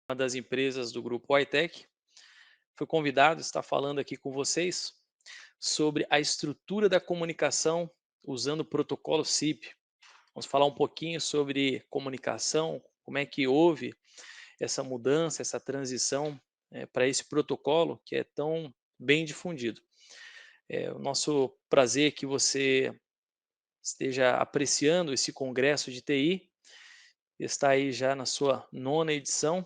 Uma das empresas do grupo iTech. Fui convidado, está falando aqui com vocês sobre a estrutura da comunicação usando o protocolo SIP. Vamos falar um pouquinho sobre comunicação, como é que houve essa mudança, essa transição para esse protocolo que é tão bem difundido. É o nosso prazer que você esteja apreciando esse congresso de TI, está aí já na sua nona edição.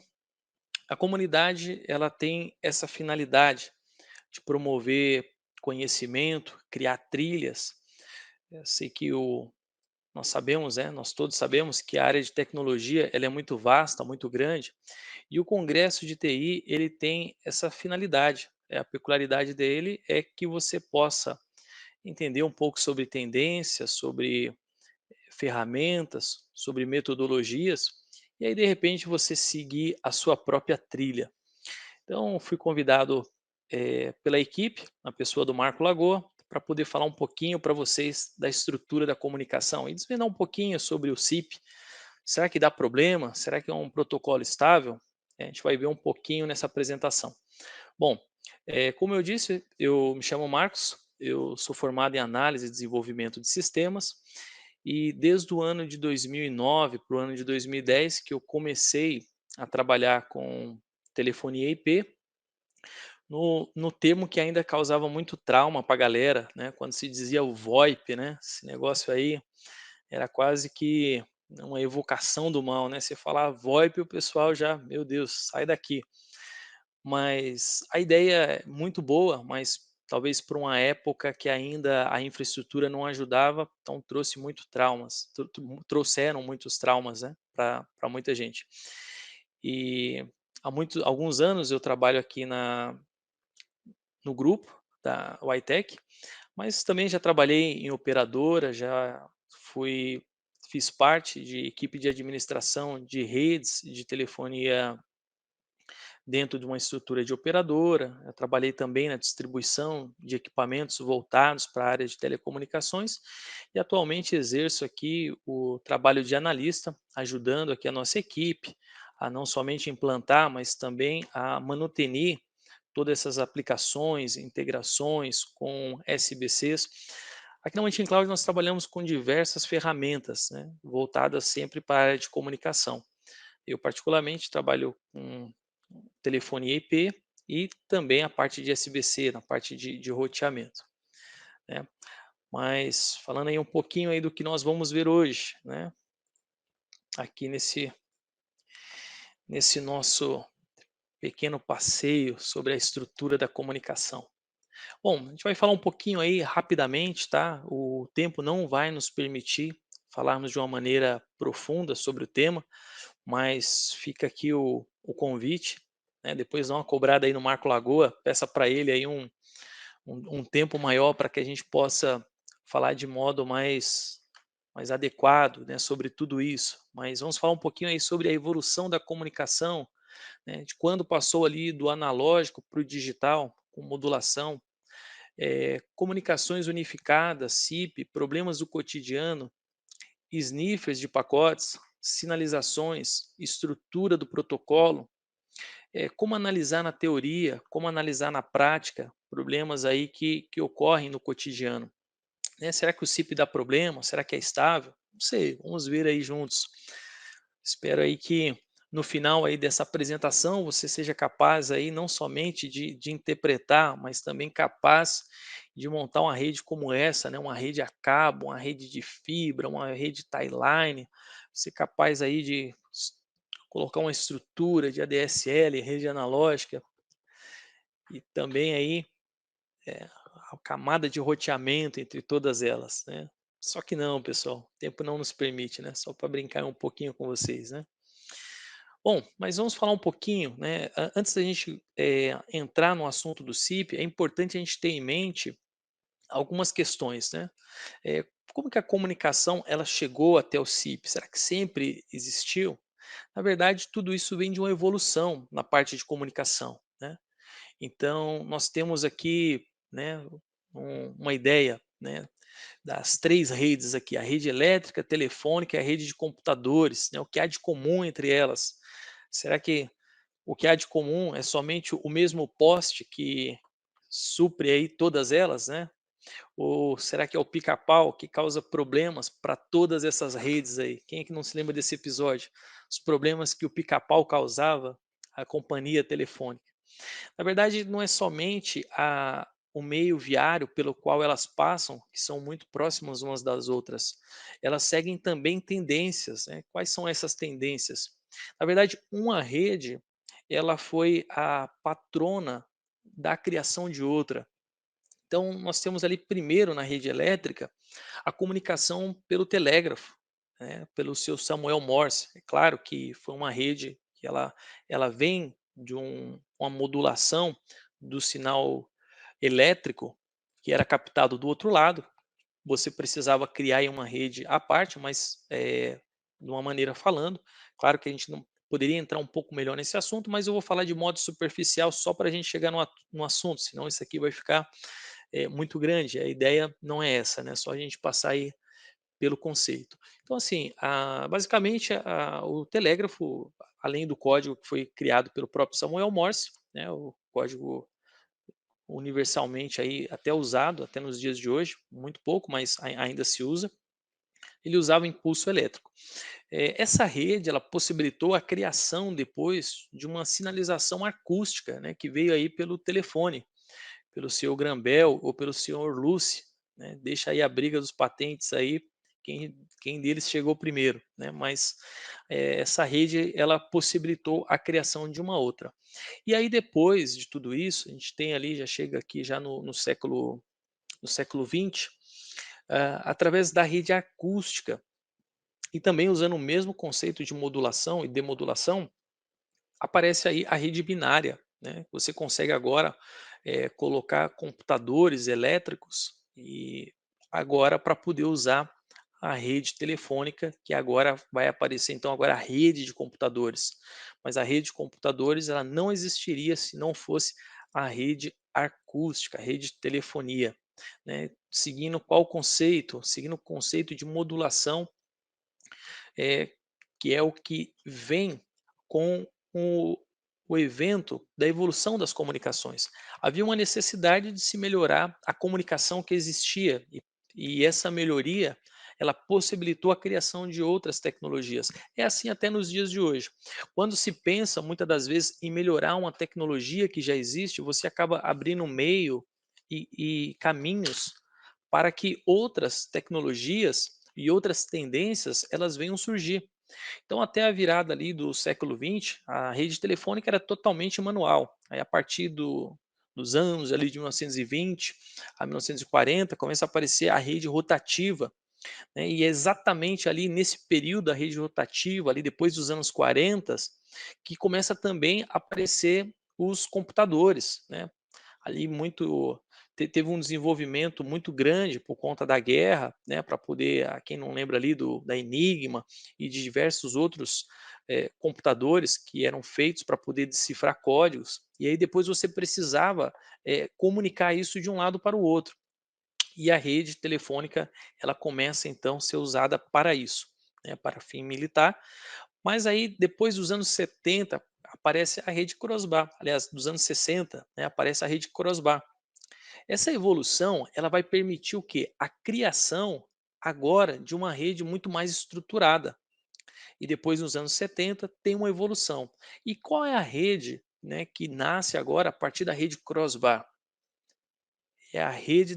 A comunidade ela tem essa finalidade de promover conhecimento, criar trilhas. Eu sei que nós sabemos, né, nós todos sabemos que a área de tecnologia ela é muito vasta, muito grande, e o Congresso de TI ele tem essa finalidade. A peculiaridade dele é que você possa entender um pouco sobre tendências, sobre ferramentas, sobre metodologias, e aí de repente você seguir a sua própria trilha. Então, fui convidado, pela equipe, na pessoa do Marco Lagoa, para poder falar um pouquinho para vocês da estrutura da comunicação e desvendar um pouquinho sobre o SIP. Será que dá problema? Será que é um protocolo estável? A gente vai ver um pouquinho nessa apresentação. Bom, como eu disse, eu me chamo Marcos, eu sou formado em análise e desenvolvimento de sistemas e desde o ano de 2009 para o ano de 2010 que eu comecei a trabalhar com telefonia IP no termo que ainda causava muito trauma para a galera, né, quando se dizia o VoIP, né, esse negócio aí era quase que uma evocação do mal, né, você falar VoIP o pessoal já: "Meu Deus, sai daqui". Mas a ideia é muito boa, mas talvez por uma época que ainda a infraestrutura não ajudava, então trouxe muito traumas, trouxeram muitos traumas, né, pra muita gente. E há alguns anos eu trabalho aqui no grupo da Ytech, mas também já trabalhei em operadora, já fui fiz parte de equipe de administração de redes de telefonia dentro de uma estrutura de operadora. Eu trabalhei também na distribuição de equipamentos voltados para a área de telecomunicações e atualmente exerço aqui o trabalho de analista, ajudando aqui a nossa equipe a não somente implantar, mas também a manutenir todas essas aplicações, integrações com SBCs. Aqui na Mountain Cloud nós trabalhamos com diversas ferramentas, né, voltadas sempre para a área de comunicação. Eu particularmente trabalho com telefonia IP e também a parte de SBC, na parte de roteamento, né. Mas falando aí um pouquinho aí do que nós vamos ver hoje, né, aqui nesse nosso pequeno passeio sobre a estrutura da comunicação. Bom, a gente vai falar um pouquinho aí rapidamente, tá? O tempo não vai nos permitir falarmos de uma maneira profunda sobre o tema, mas fica aqui o convite, né? Depois dá uma cobrada aí no Marco Lagoa, peça para ele aí um tempo maior para que a gente possa falar de modo mais adequado, né, sobre tudo isso. Mas vamos falar um pouquinho aí sobre a evolução da comunicação, né, de quando passou ali do analógico para o digital, com modulação, comunicações unificadas, SIP, problemas do cotidiano, sniffers de pacotes, sinalizações, estrutura do protocolo, como analisar na teoria, como analisar na prática, problemas aí que ocorrem no cotidiano, né? Será que o SIP dá problema? Será que é estável? Não sei, vamos ver aí juntos. Espero aí que no final aí dessa apresentação você seja capaz aí não somente de interpretar, mas também capaz de montar uma rede como essa, né? Uma rede a cabo, uma rede de fibra, uma rede tie-line, ser capaz aí de colocar uma estrutura de ADSL, rede analógica e também aí a camada de roteamento entre todas elas, né. Só que não, pessoal, o tempo não nos permite, né, só para brincar um pouquinho com vocês, né. Bom, mas vamos falar um pouquinho, né, antes da gente, entrar no assunto do SIP, é importante a gente ter em mente algumas questões, né. Como que a comunicação ela chegou até o SIP? Será que sempre existiu? Na verdade, tudo isso vem de uma evolução na parte de comunicação, né. Então, nós temos aqui, né, uma ideia, né, das 3 redes aqui, a rede elétrica, telefônica e a rede de computadores, né, o que há de comum entre elas? Será que o que há de comum é somente o mesmo poste que supre aí todas elas, né? Ou será que é o pica-pau que causa problemas para todas essas redes aí? Quem é que não se lembra desse episódio? Os problemas que o pica-pau causava à companhia telefônica. Na verdade, não é somente o meio viário pelo qual elas passam, que são muito próximas umas das outras. Elas seguem também tendências, né? Quais são essas tendências? Na verdade, uma rede, ela foi a patrona da criação de outra. Então, nós temos ali primeiro na rede elétrica a comunicação pelo telégrafo, né, pelo seu Samuel Morse. É claro que foi uma rede que ela vem de uma modulação do sinal elétrico que era captado do outro lado. Você precisava criar aí uma rede à parte, mas de uma maneira falando. Claro que a gente não poderia entrar um pouco melhor nesse assunto, mas eu vou falar de modo superficial só para a gente chegar no assunto, senão isso aqui vai ficar muito grande. A ideia não é essa, né? Só a gente passar aí pelo conceito. Então, assim, basicamente, o telégrafo, além do código que foi criado pelo próprio Samuel Morse, né, o código universalmente aí até usado até nos dias de hoje, muito pouco, mas ainda se usa. Ele usava impulso elétrico. Essa rede ela possibilitou a criação depois de uma sinalização acústica, né, que veio aí pelo telefone, pelo senhor Grambel ou pelo senhor Lucy, né? Deixa aí a briga dos patentes aí, quem deles chegou primeiro, né? Mas essa rede ela possibilitou a criação de uma outra. E aí depois de tudo isso, a gente tem ali, já chega aqui já no século XX, através da rede acústica e também usando o mesmo conceito de modulação e demodulação, aparece aí a rede binária, né? Você consegue agora colocar computadores elétricos e agora para poder usar a rede telefônica, que agora vai aparecer então agora a rede de computadores. Mas a rede de computadores ela não existiria se não fosse a rede acústica, a rede de telefonia, né? Seguindo qual conceito? Seguindo o conceito de modulação, eh, que é o que vem com o, o evento da evolução das comunicações. Havia uma necessidade de se melhorar a comunicação que existia e essa melhoria ela possibilitou a criação de outras tecnologias. É assim até nos dias de hoje. Quando se pensa muitas das vezes em melhorar uma tecnologia que já existe, você acaba abrindo meio e caminhos para que outras tecnologias e outras tendências elas venham surgir. Então, até a virada ali do século XX, a rede telefônica era totalmente manual. Aí, a partir dos anos ali de 1920 a 1940, começa a aparecer a rede rotativa, né? E é exatamente ali nesse período da rede rotativa, ali depois dos anos 40, que começa também a aparecer os computadores, né? Ali muito teve um desenvolvimento muito grande por conta da guerra, né, para poder, quem não lembra ali da Enigma e de diversos outros computadores que eram feitos para poder decifrar códigos, e aí depois você precisava comunicar isso de um lado para o outro. E a rede telefônica ela começa então a ser usada para isso, né, para fim militar, mas aí depois dos anos 70 aparece a rede Crossbar, aliás, dos anos 60, né, aparece a rede Crossbar. Essa evolução, ela vai permitir o quê? A criação agora de uma rede muito mais estruturada. E depois nos anos 70 tem uma evolução. E qual é a rede, né, que nasce agora a partir da rede Crossbar? É a rede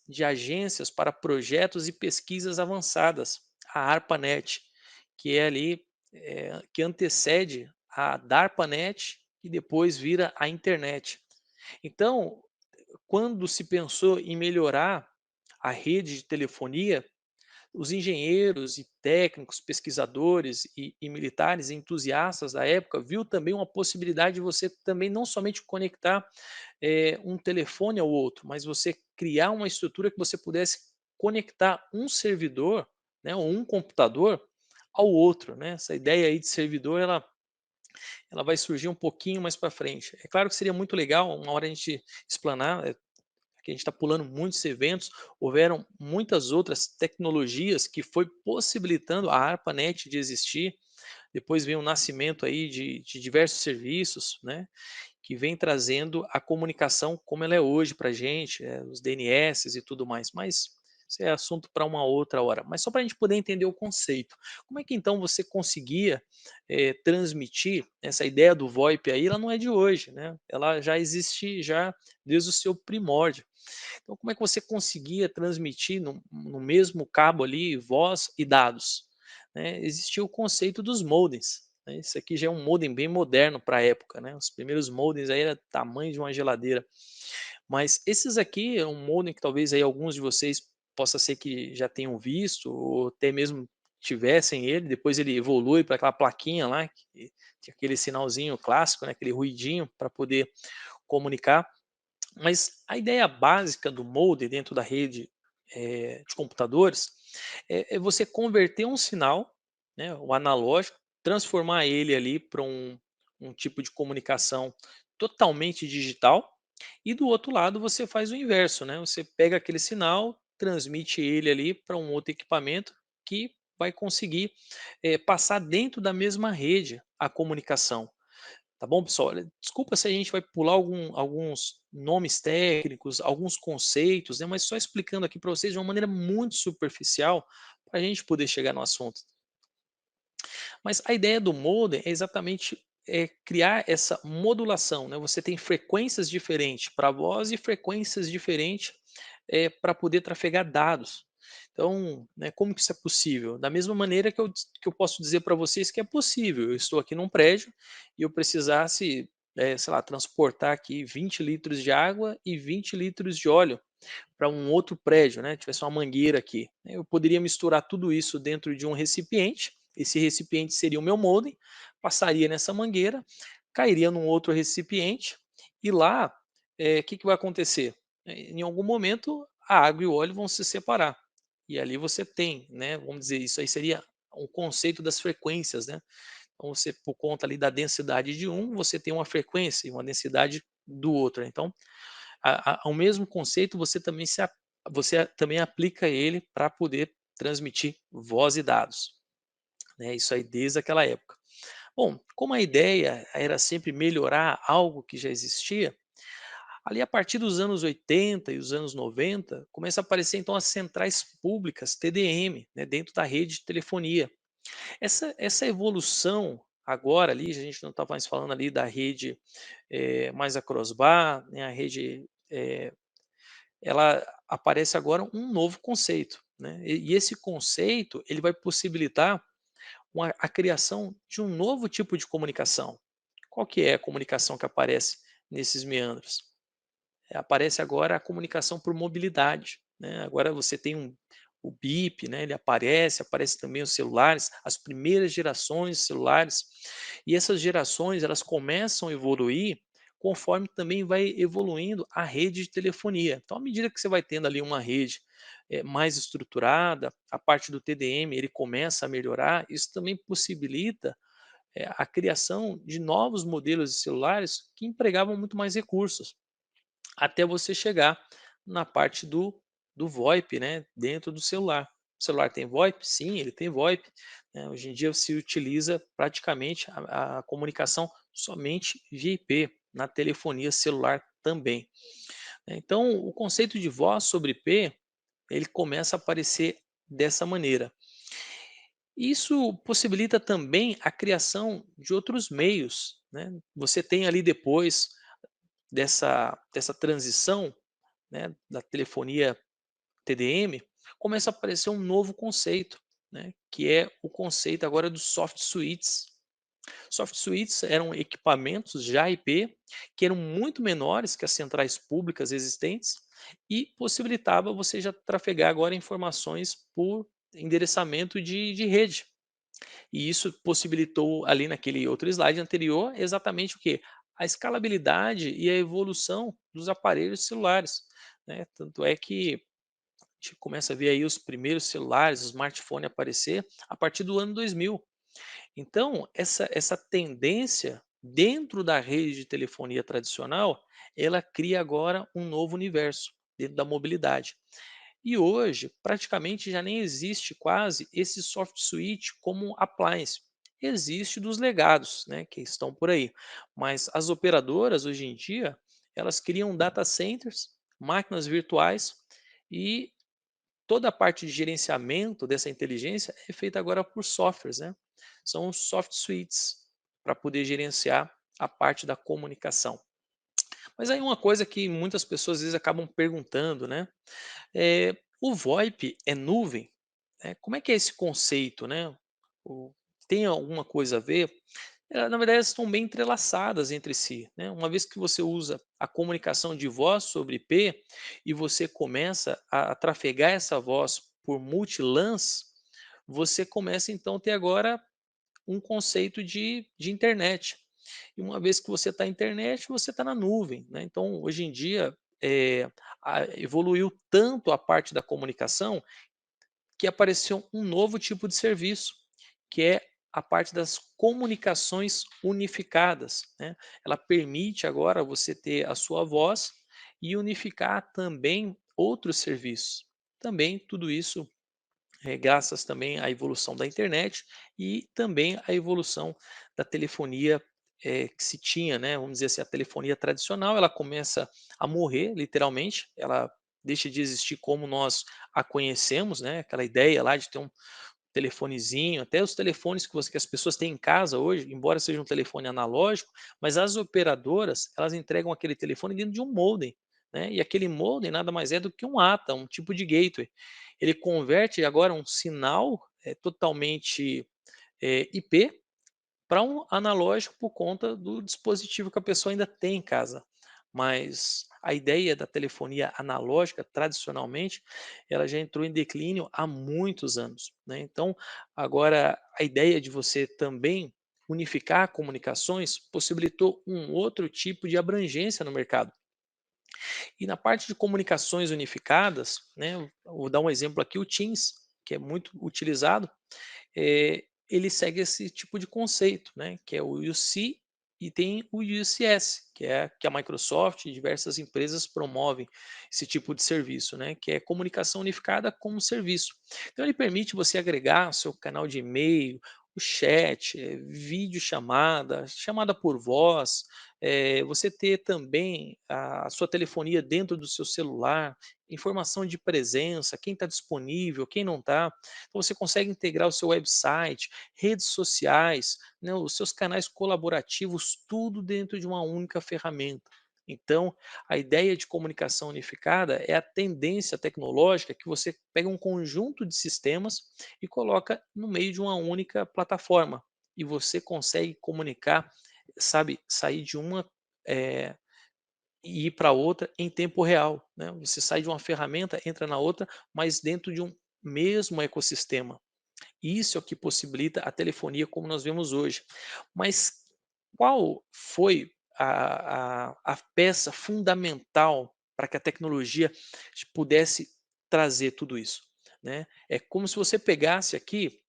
de agências para projetos e pesquisas avançadas, a ARPANET, que é ali que antecede a DARPANET e depois vira a internet. Então, quando se pensou em melhorar a rede de telefonia, os engenheiros e técnicos, pesquisadores e militares entusiastas da época viu também uma possibilidade de você também não somente conectar um telefone ao outro, mas você criar uma estrutura que você pudesse conectar um servidor, né, ou um computador ao outro, né? Essa ideia aí de servidor, ela vai surgir um pouquinho mais para frente. É claro que seria muito legal uma hora a gente explanar, que a gente está pulando muitos eventos, houveram muitas outras tecnologias que foi possibilitando a ARPANET de existir, depois vem o nascimento aí de diversos serviços, né, que vem trazendo a comunicação como ela é hoje para a gente, os DNS e tudo mais, mas isso é assunto para uma outra hora. Mas só para a gente poder entender o conceito, como é que então você conseguia transmitir essa ideia do VoIP aí? Ela não é de hoje, né? Ela já existe já desde o seu primórdio. Então, como é que você conseguia transmitir no mesmo cabo ali voz e dados? Né? Existia o conceito dos modems. Né? Isso aqui já é um modem bem moderno para a época, né? Os primeiros modems aí era tamanho de uma geladeira. Mas esses aqui é um modem que talvez aí alguns de vocês possa ser que já tenham visto ou até mesmo tivessem ele, depois ele evolui para aquela plaquinha lá que tinha aquele sinalzinho clássico, né, aquele ruidinho para poder comunicar. Mas a ideia básica do modem dentro da rede, de computadores, é você converter um sinal, né, o analógico, transformar ele ali para um tipo de comunicação totalmente digital, e do outro lado você faz o inverso, né, você pega aquele sinal, transmite ele ali para um outro equipamento que vai conseguir, passar dentro da mesma rede a comunicação. Tá bom, pessoal? Olha, desculpa se a gente vai pular alguns nomes técnicos, alguns conceitos, né? Mas só explicando aqui para vocês de uma maneira muito superficial para a gente poder chegar no assunto. Mas a ideia do modem é exatamente criar essa modulação, né? Você tem frequências diferentes para voz e frequências diferentes para poder trafegar dados. Então, né, como que isso é possível? Da mesma maneira que eu posso dizer para vocês que é possível. Eu estou aqui num prédio e eu precisasse, sei lá, transportar aqui 20 litros de água e 20 litros de óleo para um outro prédio, né, tivesse uma mangueira aqui, né, eu poderia misturar tudo isso dentro de um recipiente, esse recipiente seria o meu modem, passaria nessa mangueira, cairia num outro recipiente e lá, que vai acontecer? Em algum momento a água e o óleo vão se separar, e ali você tem, né, vamos dizer, isso aí seria um conceito das frequências, né, então você por conta ali da densidade de um, você tem uma frequência e uma densidade do outro, então ao mesmo conceito você também aplica ele para poder transmitir voz e dados, né, isso aí desde aquela época. Bom, como a ideia era sempre melhorar algo que já existia, ali a partir dos anos 80 e os anos 90, começa a aparecer então as centrais públicas TDM, né, dentro da rede de telefonia. Essa evolução agora ali, a gente não está mais falando ali da rede mais a crossbar, né, a rede ela aparece agora um novo conceito, né? E esse conceito ele vai possibilitar a criação de um novo tipo de comunicação. Qual que é a comunicação que aparece nesses meandros? Aparece agora a comunicação por mobilidade, né? Agora você tem o BIP, né? Ele aparece também os celulares, as primeiras gerações de celulares, e essas gerações elas começam a evoluir conforme também vai evoluindo a rede de telefonia. Então, à medida que você vai tendo ali uma rede mais estruturada, a parte do TDM ele começa a melhorar, isso também possibilita a criação de novos modelos de celulares que empregavam muito mais recursos até você chegar na parte do VoIP, né, dentro do celular. O celular tem VoIP? Sim, ele tem VoIP, né, hoje em dia se utiliza praticamente a comunicação somente via IP, na telefonia celular também, né. Então o conceito de voz sobre IP, ele começa a aparecer dessa maneira. Isso possibilita também a criação de outros meios, né. Você tem ali depois dessa transição, né, da telefonia TDM, começa a aparecer um novo conceito, né, que é o conceito agora dos soft suites. Soft suites eram equipamentos já IP que eram muito menores que as centrais públicas existentes e possibilitava você já trafegar agora informações por endereçamento de rede. E isso possibilitou ali naquele outro slide anterior exatamente o que? A escalabilidade e a evolução dos aparelhos celulares, né? Tanto é que a gente começa a ver aí os primeiros celulares, o smartphone aparecer a partir do ano 2000. Então, essa tendência dentro da rede de telefonia tradicional, ela cria agora um novo universo dentro da mobilidade. E hoje, praticamente já nem existe quase esse soft switch como appliance. existe dos legados, né, que estão por aí. Mas as operadoras hoje em dia, elas criam data centers, máquinas virtuais e toda a parte de gerenciamento dessa inteligência é feita agora por softwares, né? São os soft suites para poder gerenciar a parte da comunicação. Mas aí uma coisa que muitas pessoas às vezes acabam perguntando, né? O VoIP é nuvem? Como é que é esse conceito, né? O- Tem alguma coisa a ver? Na verdade, elas estão bem entrelaçadas entre si, né? Uma vez que você usa a comunicação de voz sobre IP e você começa a trafegar essa voz por multilans, você começa então a ter agora um conceito de internet. E uma vez que você está na internet, você está na nuvem, né? Então, hoje em dia, evoluiu tanto a parte da comunicação que apareceu um novo tipo de serviço, que é a parte das comunicações unificadas, né? Ela permite agora você ter a sua voz e unificar também outros serviços. Também tudo isso graças também à evolução da internet e também à evolução da telefonia que se tinha, né? Vamos dizer assim, a telefonia tradicional, ela começa a morrer, literalmente, ela deixa de existir como nós a conhecemos, né? Aquela ideia lá de ter um telefonezinho, até os telefones que as pessoas têm em casa hoje, embora seja um telefone analógico, mas as operadoras, elas entregam aquele telefone dentro de um modem, né? E aquele modem nada mais é do que um ATA, um tipo de gateway. Ele converte agora um sinal totalmente IP para um analógico por conta do dispositivo que a pessoa ainda tem em casa. Mas a ideia da telefonia analógica, tradicionalmente, ela já entrou em declínio há muitos anos, né? Então, agora a ideia de você também unificar comunicações possibilitou um outro tipo de abrangência no mercado. E na parte de comunicações unificadas, né, vou dar um exemplo aqui, o Teams, que é muito utilizado, ele segue esse tipo de conceito, né, que é o UC e tem o UCS, que é que a Microsoft e diversas empresas promovem esse tipo de serviço, né, que é comunicação unificada como serviço. Então ele permite você agregar seu canal de e-mail, o chat, vídeo chamada, chamada por voz, você ter também a sua telefonia dentro do seu celular, informação de presença, quem está disponível, quem não está. Então você consegue integrar o seu website, redes sociais, né, os seus canais colaborativos, tudo dentro de uma única ferramenta. Então, a ideia de comunicação unificada é a tendência tecnológica que você pega um conjunto de sistemas e coloca no meio de uma única plataforma. E você consegue comunicar, sabe, sair de uma eh, e ir para outra em tempo real, né? Você sai de uma ferramenta, entra na outra, mas dentro de um mesmo ecossistema. Isso é o que possibilita a telefonia como nós vemos hoje. Mas qual foi a peça fundamental para que a tecnologia pudesse trazer tudo isso, né? É como se você pegasse aqui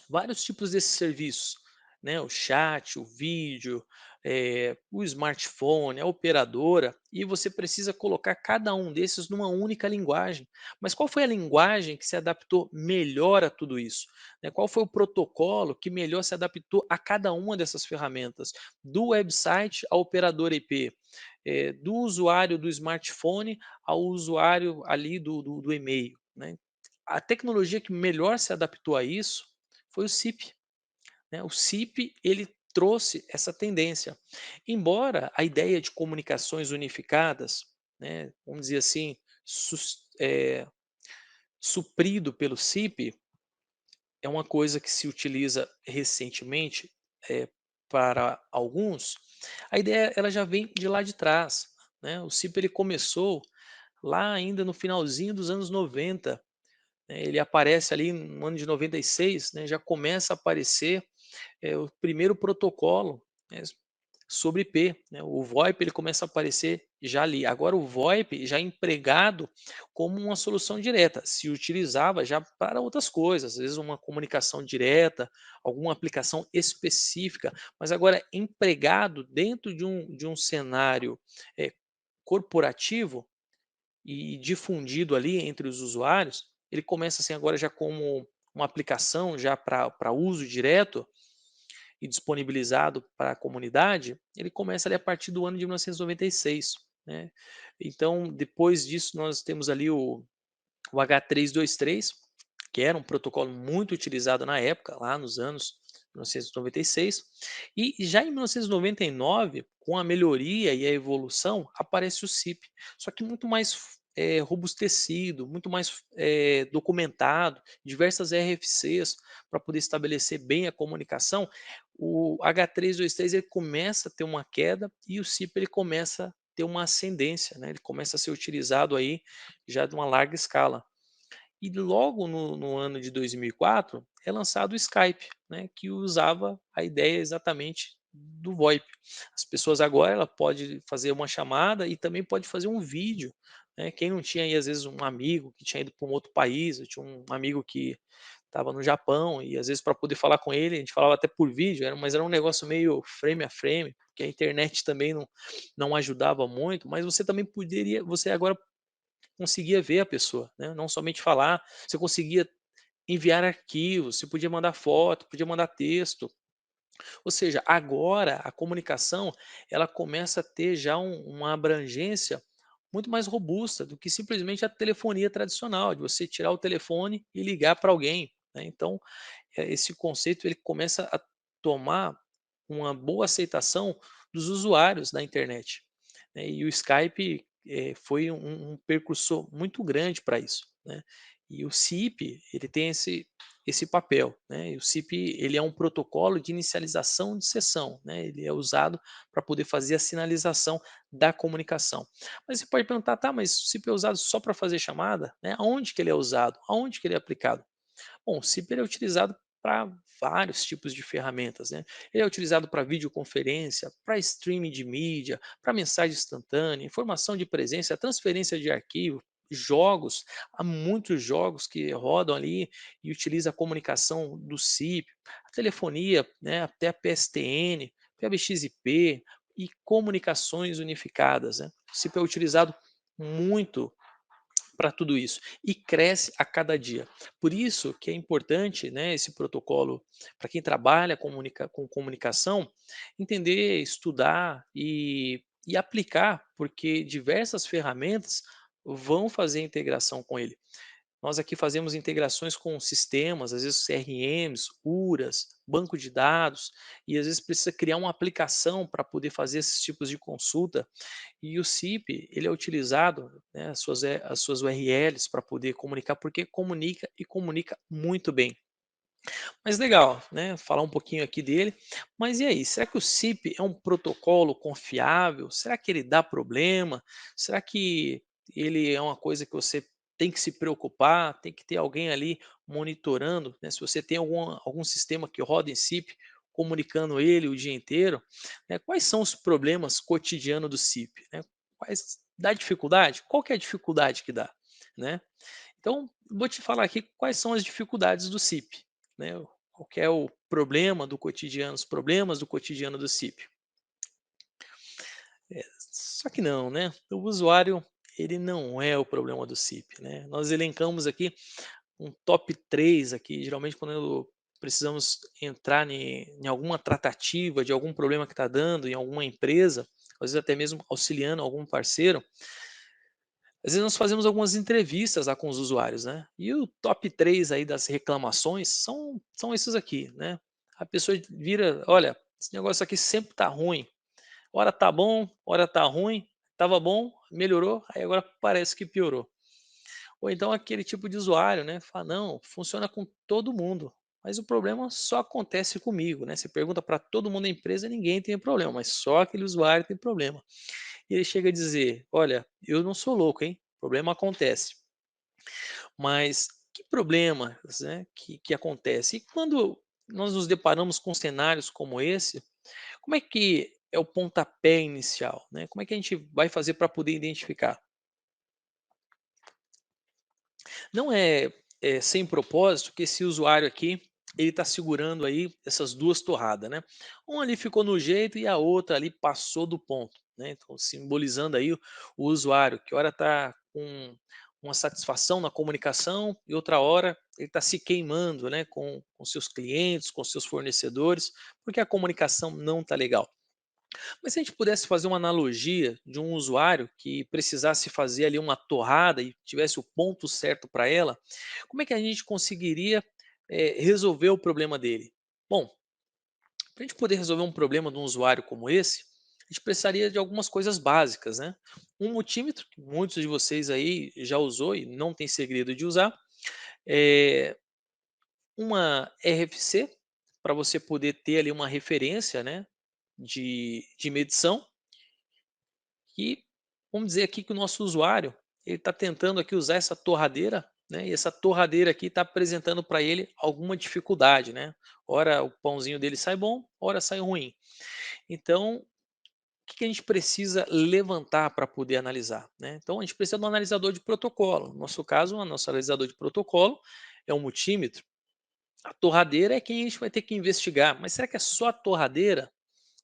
vários tipos desses serviços, né? O chat, o vídeo, o smartphone, a operadora, e você precisa colocar cada um desses numa única linguagem. Mas qual foi a linguagem que se adaptou melhor a tudo isso? Né? Qual foi o protocolo que melhor se adaptou a cada uma dessas ferramentas? Do website à operadora IP, do usuário do smartphone ao usuário ali do e-mail, né? A tecnologia que melhor se adaptou a isso foi o SIP, né? O SIP ele trouxe essa tendência. Embora a ideia de comunicações unificadas, né, vamos dizer assim, suprido pelo SIP, é uma coisa que se utiliza recentemente para alguns, a ideia ela já vem de lá de trás. Né? O SIP ele começou lá ainda no finalzinho dos anos 90, né? Ele aparece ali no ano de 96, né? Já começa a aparecer o primeiro protocolo, né, sobre IP, né? O VoIP ele começa a aparecer já ali. Agora o VoIP já é empregado como uma solução direta, se utilizava já para outras coisas, às vezes uma comunicação direta, alguma aplicação específica, mas agora empregado dentro de um cenário eh, corporativo e difundido ali entre os usuários, ele começa assim agora já como uma aplicação já para uso direto, e disponibilizado para a comunidade, ele começa ali a partir do ano de 1996, né. Então, depois disso, nós temos ali o H323, que era um protocolo muito utilizado na época, lá nos anos 1996, e já em 1999, com a melhoria e a evolução, aparece o CIP, só que muito mais robustecido, muito mais documentado, diversas RFCs para poder estabelecer bem a comunicação. O H323 ele começa a ter uma queda e o CIP ele começa a ter uma ascendência, né? Ele começa a ser utilizado aí já de uma larga escala. E logo no ano de 2004 é lançado o Skype, né, que usava a ideia exatamente do VoIP. As pessoas agora ela pode fazer uma chamada e também pode fazer um vídeo, né. Quem não tinha aí às vezes um amigo que tinha ido para um outro país, eu tinha um amigo que estava no Japão e às vezes para poder falar com ele, a gente falava até por vídeo, mas era um negócio meio frame a frame, porque a internet também não ajudava muito, mas você também poderia, você agora conseguia ver a pessoa, né, não somente falar, você conseguia enviar arquivos, você podia mandar foto, podia mandar texto. Ou seja, agora a comunicação ela começa a ter já uma abrangência muito mais robusta do que simplesmente a telefonia tradicional, de você tirar o telefone e ligar para alguém, né. Então, esse conceito ele começa a tomar uma boa aceitação dos usuários da internet, né, e o Skype, foi um precursor muito grande para isso, né. E o CIP, ele tem esse papel, né, e o CIP ele é um protocolo de inicialização de sessão, né, ele é usado para poder fazer a sinalização da comunicação. Mas você pode perguntar: "Tá, mas o CIP é usado só para fazer chamada?", né, aonde que ele é usado? Aonde que ele é aplicado? Bom, o CIP ele é utilizado para vários tipos de ferramentas, né? Ele é utilizado para videoconferência, para streaming de mídia, para mensagem instantânea, informação de presença, transferência de arquivo, jogos. Há muitos jogos que rodam ali e utilizam a comunicação do CIP, a telefonia, né? Até a PSTN, PBX-IP e comunicações unificadas, né? O CIP é utilizado muito para tudo isso e cresce a cada dia. Por isso que é importante, né, esse protocolo para quem trabalha com comunicação, entender, estudar e aplicar, porque diversas ferramentas vão fazer integração com ele. Nós aqui fazemos integrações com sistemas, às vezes CRMs, URAs, banco de dados, e às vezes precisa criar uma aplicação para poder fazer esses tipos de consulta. E o CIP, ele é utilizado, né, as suas URLs para poder comunicar, porque comunica e comunica muito bem. Mas legal, né, falar um pouquinho aqui dele. Mas e aí, será que o CIP é um protocolo confiável? Será que ele dá problema? Será que ele é uma coisa que você tem que se preocupar? Tem que ter alguém ali monitorando, né? Se você tem algum sistema que roda em CIP, comunicando ele o dia inteiro, né? Quais são os problemas cotidianos do CIP, né? Quais dá dificuldade? Qual que é a dificuldade que dá, né? Então, vou te falar aqui quais são as dificuldades do CIP, né? Qual que é o problema do cotidiano, os problemas do cotidiano do CIP. Só que não, né? O usuário, ele não é o problema do CIP, né? Nós elencamos aqui um top 3 aqui, geralmente quando precisamos entrar em alguma tratativa de algum problema que está dando em alguma empresa, às vezes até mesmo auxiliando algum parceiro, às vezes nós fazemos algumas entrevistas lá com os usuários, né? E o top 3 aí das reclamações são esses aqui, né? A pessoa vira, olha, esse negócio aqui sempre tá ruim. Hora tá bom, hora tá ruim, tava bom, melhorou, aí agora parece que piorou. Ou então aquele tipo de usuário, né? Fala, não, funciona com todo mundo, mas o problema só acontece comigo, né? Você pergunta para todo mundo da empresa, ninguém tem problema, mas só aquele usuário tem problema. E ele chega a dizer: "Olha, eu não sou louco, hein, problema acontece". Mas que problemas, né, que acontece? E quando nós nos deparamos com cenários como esse, como é que é o pontapé inicial, né? Como é que a gente vai fazer para poder identificar? Não é sem propósito que esse usuário aqui, ele está segurando aí essas 2 torradas, né. Uma ali ficou no jeito e a outra ali passou do ponto, né, então simbolizando aí o usuário que ora está com uma satisfação na comunicação e outra hora ele está se queimando, né, com seus clientes, com seus fornecedores, porque a comunicação não está legal. Mas se a gente pudesse fazer uma analogia de um usuário que precisasse fazer ali uma torrada e tivesse o ponto certo para ela, como é que a gente conseguiria resolver o problema dele? Bom, para a gente poder resolver um problema de um usuário como esse, a gente precisaria de algumas coisas básicas, né? Um multímetro, que muitos de vocês aí já usou e não tem segredo de usar, é uma RFC, para você poder ter ali uma referência, né, de medição, e vamos dizer aqui que o nosso usuário ele está tentando aqui usar essa torradeira, né? E essa torradeira aqui está apresentando para ele alguma dificuldade, né? Ora o pãozinho dele sai bom, ora sai ruim. Então, o que que a gente precisa levantar para poder analisar, né? Então, a gente precisa de um analisador de protocolo. No nosso caso, o nosso analisador de protocolo é um multímetro. A torradeira é quem a gente vai ter que investigar. Mas será que é só a torradeira?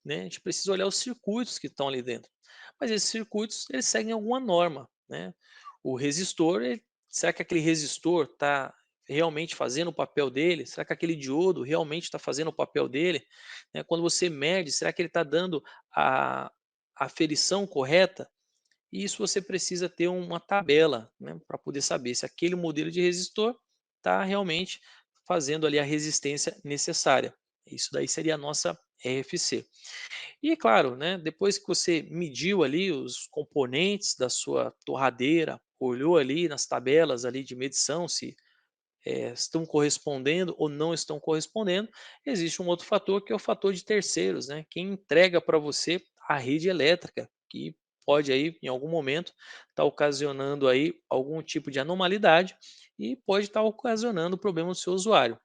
Né? A gente precisa olhar os circuitos que estão ali dentro. Mas esses circuitos, eles seguem alguma norma, né? O resistor, será que aquele resistor está realmente fazendo o papel dele? Será que aquele diodo realmente está fazendo o papel dele? Né? Quando você mede, será que ele está dando a aferição correta? E isso você precisa ter uma tabela, né, para poder saber se aquele modelo de resistor está realmente fazendo ali a resistência necessária. Isso daí seria a nossa RFC. E é claro, né, depois que você mediu ali os componentes da sua torradeira, olhou ali nas tabelas ali de medição se estão correspondendo ou não estão correspondendo, existe um outro fator que é o fator de terceiros, né? Quem entrega para você a rede elétrica, que pode aí em algum momento estar ocasionando aí algum tipo de anormalidade e pode estar ocasionando problema no seu usuário.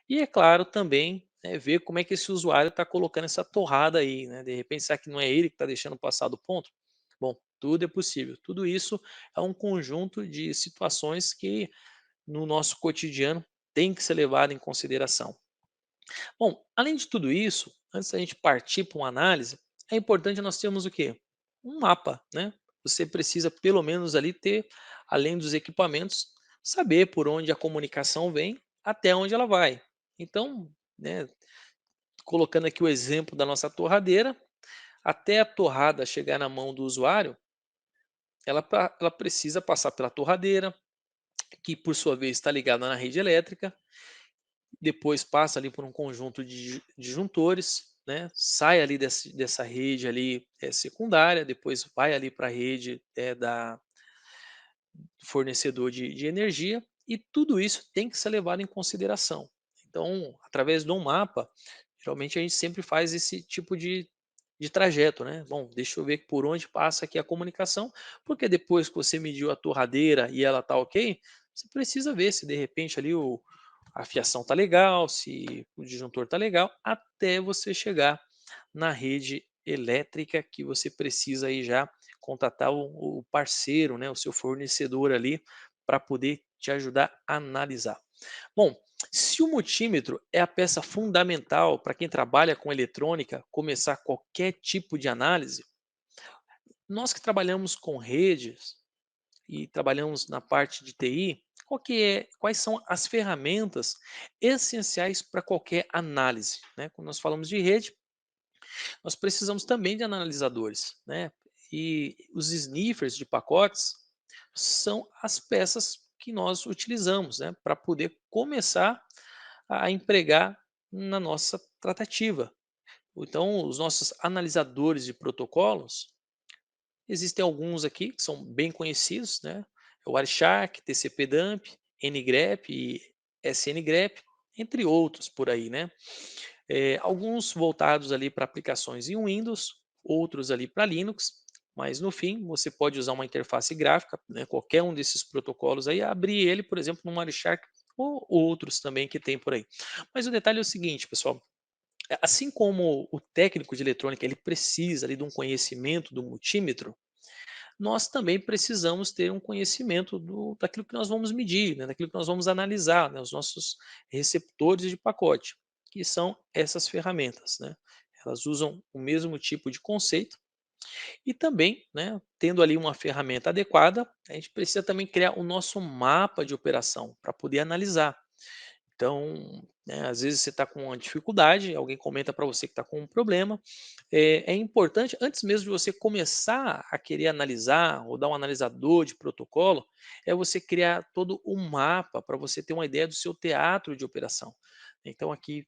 E é claro também, né, ver como é que esse usuário está colocando essa torrada aí, né? De repente, será que não é ele que está deixando passar do ponto? Bom, tudo é possível. Tudo isso é um conjunto de situações que no nosso cotidiano tem que ser levado em consideração. Bom, além de tudo isso, antes da gente partir para uma análise, é importante nós termos o quê? Um mapa, né? Você precisa pelo menos ali ter, além dos equipamentos, saber por onde a comunicação vem até onde ela vai. Então, né, colocando aqui o exemplo da nossa torradeira, até a torrada chegar na mão do usuário, ela precisa passar pela torradeira, que por sua vez está ligada na rede elétrica, depois passa ali por um conjunto de disjuntores, né, sai ali dessa rede ali secundária, depois vai ali para a rede da fornecedor de energia, e tudo isso tem que ser levado em consideração. Então, através de um mapa, geralmente a gente sempre faz esse tipo de trajeto, né? Bom, deixa eu ver por onde passa aqui a comunicação, porque depois que você mediu a torradeira e ela tá ok, você precisa ver se de repente ali a fiação tá legal, se o disjuntor tá legal, até você chegar na rede elétrica que você precisa aí já contatar o parceiro, né, o seu fornecedor ali para poder te ajudar a analisar. Bom, se o multímetro é a peça fundamental para quem trabalha com eletrônica começar qualquer tipo de análise, nós que trabalhamos com redes e trabalhamos na parte de TI, quais são as ferramentas essenciais para qualquer análise, né? Quando nós falamos de rede, nós precisamos também de analisadores, né? E os sniffers de pacotes são as peças que nós utilizamos, né, para poder começar a empregar na nossa tratativa. Então, os nossos analisadores de protocolos, existem alguns aqui que são bem conhecidos, né? O Wireshark, TCP/dump, ngrep e sngrep, entre outros por aí, né? Alguns voltados ali para aplicações em Windows, outros ali para Linux, mas no fim você pode usar uma interface gráfica, né, qualquer um desses protocolos aí, abrir ele, por exemplo, no Wireshark ou outros também que tem por aí. Mas o detalhe é o seguinte, pessoal, assim como o técnico de eletrônica ele precisa ali de um conhecimento do multímetro, nós também precisamos ter um conhecimento daquilo que nós vamos medir, né, daquilo que nós vamos analisar, né, os nossos receptores de pacote, que são essas ferramentas, né? Elas usam o mesmo tipo de conceito, E também, né, tendo ali uma ferramenta adequada, a gente precisa também criar o nosso mapa de operação para poder analisar. Então, né, às vezes você está com uma dificuldade, alguém comenta para você que está com um problema. É importante, antes mesmo de você começar a querer analisar ou dar um analisador de protocolo, é você criar todo o mapa para você ter uma ideia do seu teatro de operação. Então, aqui,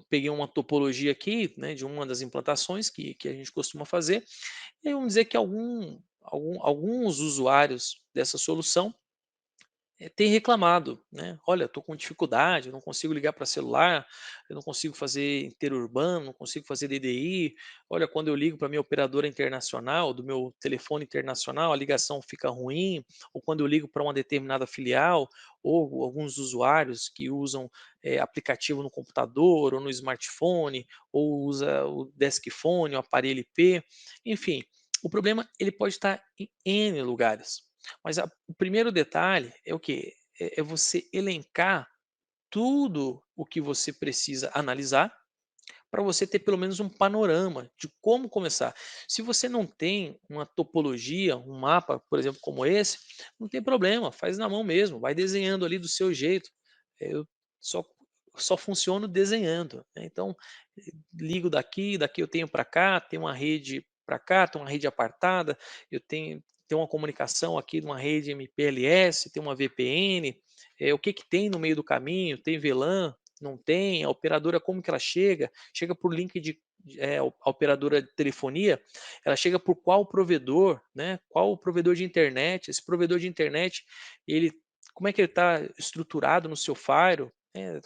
peguei uma topologia aqui, né, de uma das implantações que a gente costuma fazer, e aí vamos dizer que alguns usuários dessa solução tem reclamado, né? Olha, estou com dificuldade, eu não consigo ligar para celular, eu não consigo fazer interurbano, não consigo fazer DDI. Olha, quando eu ligo para minha operadora internacional, do meu telefone internacional, a ligação fica ruim, ou quando eu ligo para uma determinada filial, ou alguns usuários que usam aplicativo no computador ou no smartphone, ou usa o desk phone, o aparelho IP, enfim. O problema ele pode estar em N lugares. Mas o primeiro detalhe é o quê? É você elencar tudo o que você precisa analisar, para você ter pelo menos um panorama de como começar. Se você não tem uma topologia, um mapa, por exemplo, como esse, não tem problema, faz na mão mesmo, vai desenhando ali do seu jeito. Eu só só funciono desenhando, né, então, ligo daqui eu tenho para cá, tenho uma rede para cá, tenho uma rede apartada, eu tenho uma comunicação aqui de uma rede MPLS, tem uma VPN, o que que tem no meio do caminho, tem VLAN, não tem, a operadora como que ela chega? Chega por link a operadora de telefonia, ela chega por qual provedor, né? Qual o provedor de internet? Esse provedor de internet, ele, como é que ele está estruturado no seu firewall?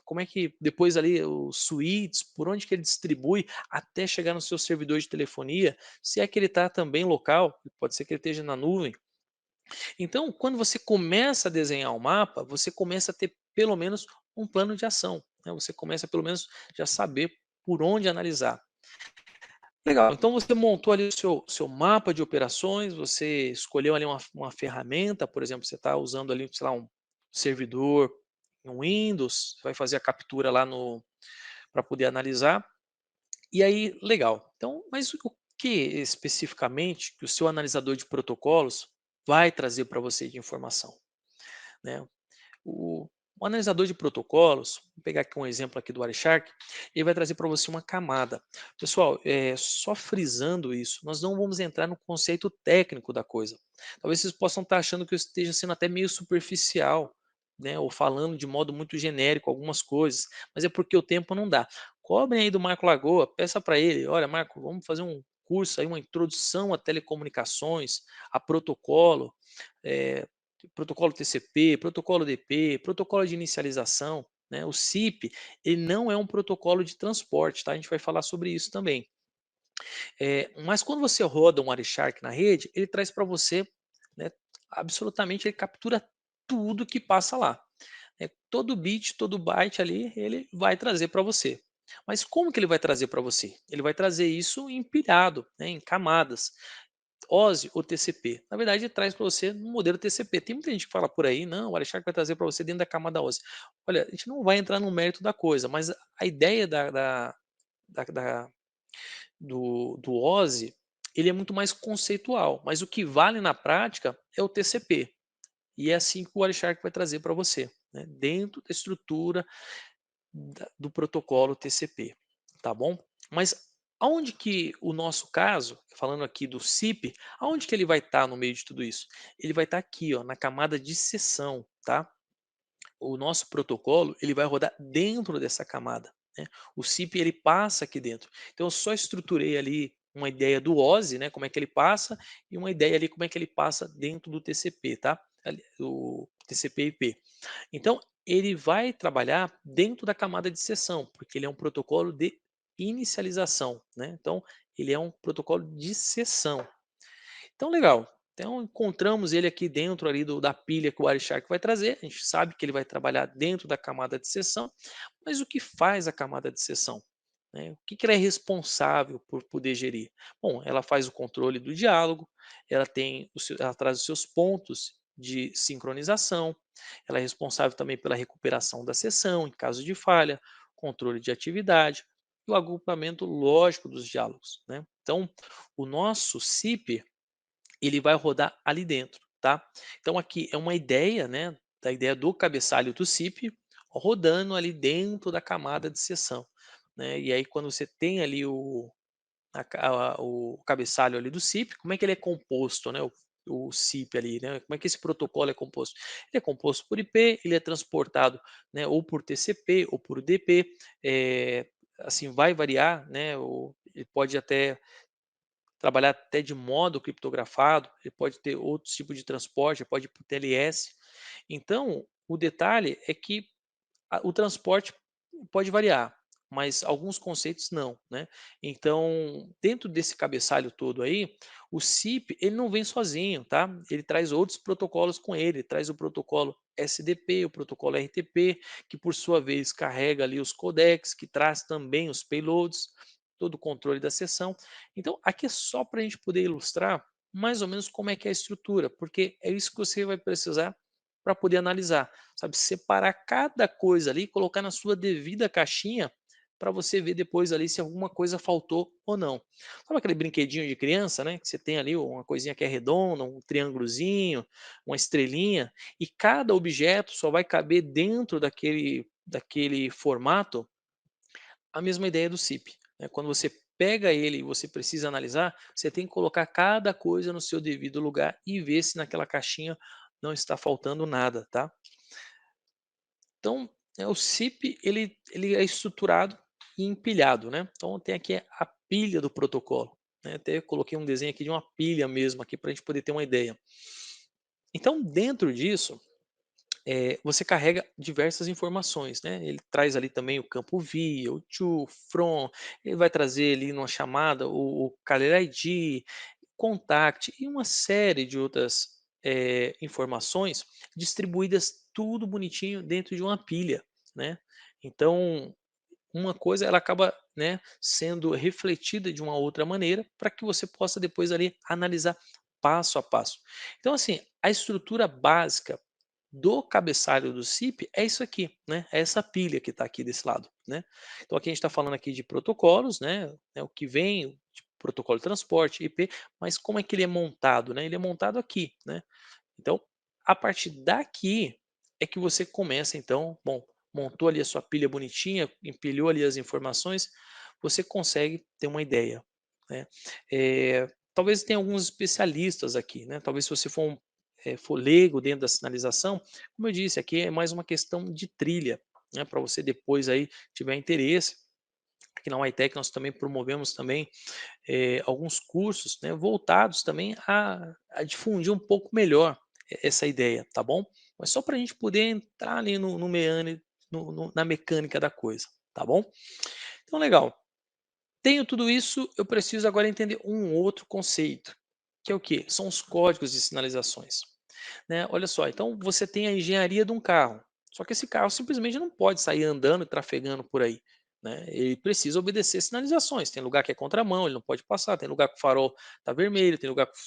Como é que depois ali os switches, por onde que ele distribui até chegar no seu servidor de telefonia? Se é que ele está também local, pode ser que ele esteja na nuvem. Então, quando você começa a desenhar o mapa, você começa a ter pelo menos um plano de ação, né? Você começa pelo menos já saber por onde analisar. Legal, então você montou ali o seu mapa de operações, você escolheu ali uma ferramenta, por exemplo, você está usando ali, sei lá, um servidor no Windows, você vai fazer a captura lá no para poder analisar. E aí, legal. Então, mas o que especificamente que o seu analisador de protocolos vai trazer para você de informação, né? O, o analisador de protocolos, vou pegar aqui um exemplo aqui do Wireshark, ele vai trazer para você uma camada. Pessoal, só frisando isso, nós não vamos entrar no conceito técnico da coisa. Talvez vocês possam estar achando que eu esteja sendo até meio superficial, né, ou falando de modo muito genérico algumas coisas, mas é porque o tempo não dá. Cobrem aí do Marco Lagoa, peça para ele, olha Marco, vamos fazer um curso aí, uma introdução a telecomunicações, a protocolo, eh, protocolo TCP, protocolo DP, protocolo de inicialização, né? O SIP, ele não é um protocolo de transporte, tá? A gente vai falar sobre isso também. Mas quando você roda um Wireshark na rede, ele traz para você, né, absolutamente, ele captura tudo que passa lá. Todo bit, todo byte ali, ele vai trazer para você. Mas como que ele vai trazer para você? Ele vai trazer isso empilhado, né, em camadas. OSI ou TCP? Na verdade, ele traz para você no modelo TCP. Tem muita gente que fala por aí, não, o Alexandre vai trazer para você dentro da camada OSI. Olha, a gente não vai entrar no mérito da coisa, mas a ideia da- da- do OSI, ele é muito mais conceitual, mas o que vale na prática é o TCP. E é assim que o Wireshark vai trazer para você, né, dentro da estrutura do protocolo TCP, tá bom? Mas aonde que o nosso caso, falando aqui do SIP, aonde que ele vai estar no meio de tudo isso? Ele vai estar aqui, ó, na camada de sessão, tá? O nosso protocolo, ele vai rodar dentro dessa camada, né? O SIP ele passa aqui dentro. Então eu só estruturei ali uma ideia do OSI, né, como é que ele passa, e uma ideia ali como é que ele passa dentro do TCP, tá? O TCP/IP. Então, ele vai trabalhar dentro da camada de sessão, porque ele é um protocolo de inicialização, né? Então, ele é um protocolo de sessão. Então, legal. Então, encontramos ele aqui dentro ali da pilha que o Wireshark vai trazer. A gente sabe que ele vai trabalhar dentro da camada de sessão, mas o que faz a camada de sessão? Né? O que ela é responsável por poder gerir? Bom, ela faz o controle do diálogo, ela traz os seus pontos de sincronização, ela é responsável também pela recuperação da sessão em caso de falha, controle de atividade. e o agrupamento lógico dos diálogos, né. Então, o nosso SIP, ele vai rodar ali dentro, tá. Então aqui é uma ideia, né, da ideia do cabeçalho do SIP, rodando ali dentro da camada de seção, né. E aí quando você tem ali o cabeçalho ali do SIP, como é que ele é composto, né, o SIP ali, né, como é que esse protocolo é composto? Ele é composto por IP, ele é transportado, né, ou por TCP ou por UDP, assim, vai variar, né, ele pode até trabalhar até de modo criptografado, ele pode ter outros tipos de transporte, ele pode ir por TLS. Então, o detalhe é que o transporte pode variar, mas alguns conceitos não, né. Então, dentro desse cabeçalho todo aí, o SIP ele não vem sozinho, tá. Ele traz outros protocolos com ele, traz o protocolo SDP, o protocolo RTP, que por sua vez carrega ali os codecs, que traz também os payloads, todo o controle da sessão. Então, aqui é só para a gente poder ilustrar mais ou menos como é que é a estrutura, porque é isso que você vai precisar para poder analisar, sabe, separar cada coisa ali, colocar na sua devida caixinha, para você ver depois ali se alguma coisa faltou ou não. Sabe aquele brinquedinho de criança, né, que você tem ali uma coisinha que é redonda, um triângulozinho, uma estrelinha, e cada objeto só vai caber dentro daquele formato, a mesma ideia do SIP, né. Quando você pega ele e você precisa analisar, você tem que colocar cada coisa no seu devido lugar e ver se naquela caixinha não está faltando nada, tá. Então, o SIP ele é estruturado e empilhado, né. Então tem aqui a pilha do protocolo, né, até coloquei um desenho aqui de uma pilha mesmo aqui para a gente poder ter uma ideia. Então dentro disso, você carrega diversas informações, né, ele traz ali também o campo via, o to, from, ele vai trazer ali numa chamada o caller ID, contact e uma série de outras, informações distribuídas tudo bonitinho dentro de uma pilha, né. Então, uma coisa ela acaba, né, sendo refletida de uma outra maneira para que você possa depois ali analisar passo a passo. Então assim, a estrutura básica do cabeçalho do SIP é isso aqui, né, é essa pilha que está aqui desse lado, né. Então aqui a gente está falando aqui de protocolos, né, o que vem, tipo, protocolo de transporte, IP, mas como é que ele é montado, né, ele é montado aqui, né. Então, a partir daqui é que você começa então, bom, montou ali a sua pilha bonitinha, empilhou ali as informações, você consegue ter uma ideia, né. Talvez tenha alguns especialistas aqui, né, talvez se você for leigo dentro da sinalização, como eu disse, aqui é mais uma questão de trilha, né, para você depois aí tiver interesse. Aqui na UiTech nós também promovemos também alguns cursos, né, voltados também a difundir um pouco melhor essa ideia, tá bom? Mas só para a gente poder entrar ali no meandre, na mecânica da coisa, tá bom? Então, legal. Tenho tudo isso, eu preciso agora entender um outro conceito, que é o quê? São os códigos de sinalizações, né? Olha só, então você tem a engenharia de um carro, só que esse carro simplesmente não pode sair andando e trafegando por aí, né? Ele precisa obedecer sinalizações. Tem lugar que é contramão, ele não pode passar, tem lugar que o farol está vermelho, tem lugar que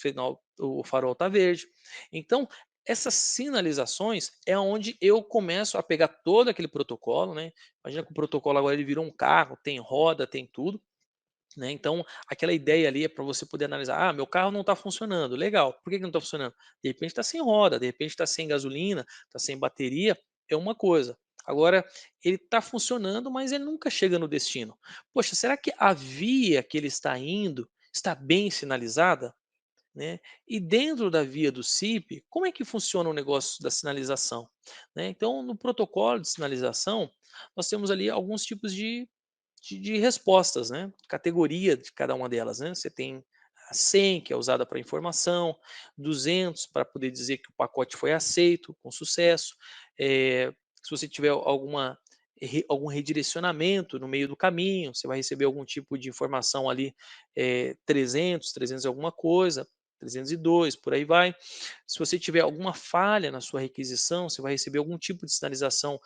o farol está verde. Então, essas sinalizações é onde eu começo a pegar todo aquele protocolo, né? Imagina que o protocolo agora ele virou um carro, tem roda, tem tudo, né, então, aquela ideia ali é para você poder analisar: "Ah, meu carro não está funcionando, legal, por que que não está funcionando?". De repente está sem roda, de repente está sem gasolina, está sem bateria, é uma coisa. Agora, ele está funcionando, mas ele nunca chega no destino. Poxa, será que a via que ele está indo está bem sinalizada? Né? E dentro da via do SIP, como é que funciona o negócio da sinalização? Né? Então, no protocolo de sinalização, nós temos ali alguns tipos de respostas, né? Categoria de cada uma delas, né? Você tem a 100, que é usada para informação, 200 para poder dizer que o pacote foi aceito com sucesso. Se você tiver algum redirecionamento no meio do caminho, você vai receber algum tipo de informação ali, 300 e alguma coisa, 302, por aí vai. Se você tiver alguma falha na sua requisição, você vai receber algum tipo de sinalização,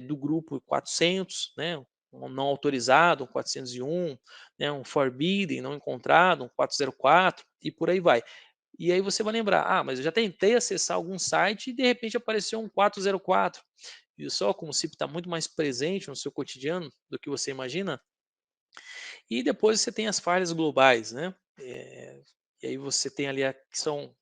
do grupo 400, né, um não autorizado, um 401, né, um forbidden, não encontrado, um 404 e por aí vai. E aí você vai lembrar: "Ah, mas eu já tentei acessar algum site e de repente apareceu um 404". Viu só como o CIP está muito mais presente no seu cotidiano do que você imagina? E depois você tem as falhas globais, né? E aí você tem ali a questão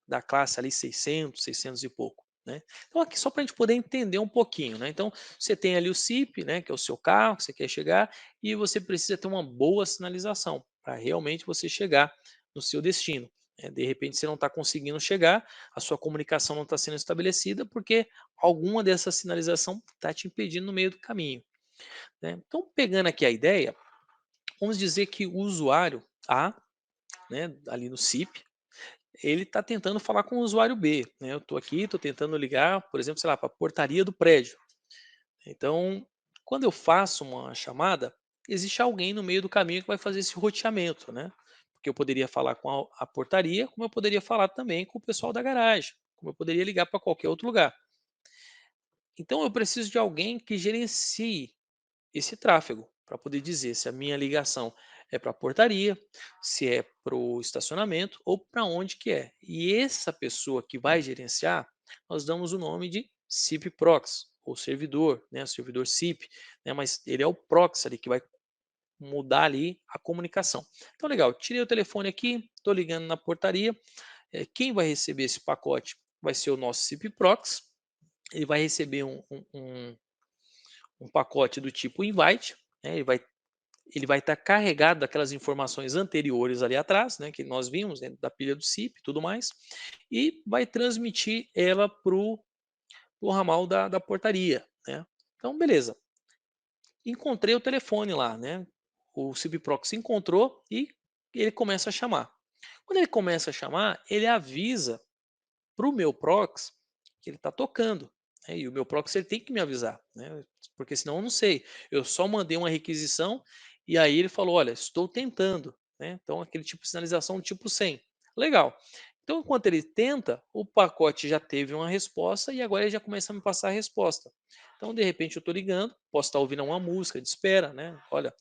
da classe ali 600, 600 e pouco, né. Então aqui só para a gente poder entender um pouquinho, né, então você tem ali o CIP, né, que é o seu carro que você quer chegar, e você precisa ter uma boa sinalização, para realmente você chegar no seu destino, de repente você não está conseguindo chegar, a sua comunicação não está sendo estabelecida, porque alguma dessa sinalização está te impedindo no meio do caminho, né. Então pegando aqui a ideia, vamos dizer que o usuário A, né, ali no CIP, ele está tentando falar com o usuário B, né, eu estou aqui, estou tentando ligar, por exemplo, sei lá, para a portaria do prédio. Então, quando eu faço uma chamada, existe alguém no meio do caminho que vai fazer esse roteamento, né, porque eu poderia falar com a portaria, como eu poderia falar também com o pessoal da garagem, como eu poderia ligar para qualquer outro lugar. Então eu preciso de alguém que gerencie esse tráfego, para poder dizer se a minha ligação é para a portaria, se é para o estacionamento ou para onde que é. E essa pessoa que vai gerenciar, nós damos o nome de CIP Proxy, ou servidor, né, servidor CIP, né, mas ele é o proxy ali que vai mudar ali a comunicação. Então, legal, tirei o telefone aqui, estou ligando na portaria, quem vai receber esse pacote vai ser o nosso CIP Proxy, ele vai receber um pacote do tipo invite, né, ele vai estar carregado daquelas informações anteriores ali atrás, né, que nós vimos dentro da pilha do CIP e tudo mais, e vai transmitir ela para o ramal da portaria, né. Então, beleza, encontrei o telefone lá, né, o CIP Proxy encontrou e ele começa a chamar. Quando ele começa a chamar, ele avisa para o meu proxy que ele está tocando, né, e o meu proxy ele tem que me avisar, né, porque senão eu não sei. Eu só mandei uma requisição e aí ele falou: "Olha, estou tentando", né, então aquele tipo de sinalização tipo 100. Legal. Então enquanto ele tenta, o pacote já teve uma resposta e agora ele já começa a me passar a resposta. Então de repente eu estou ligando, posso estar ouvindo uma música de espera, né, "Olha,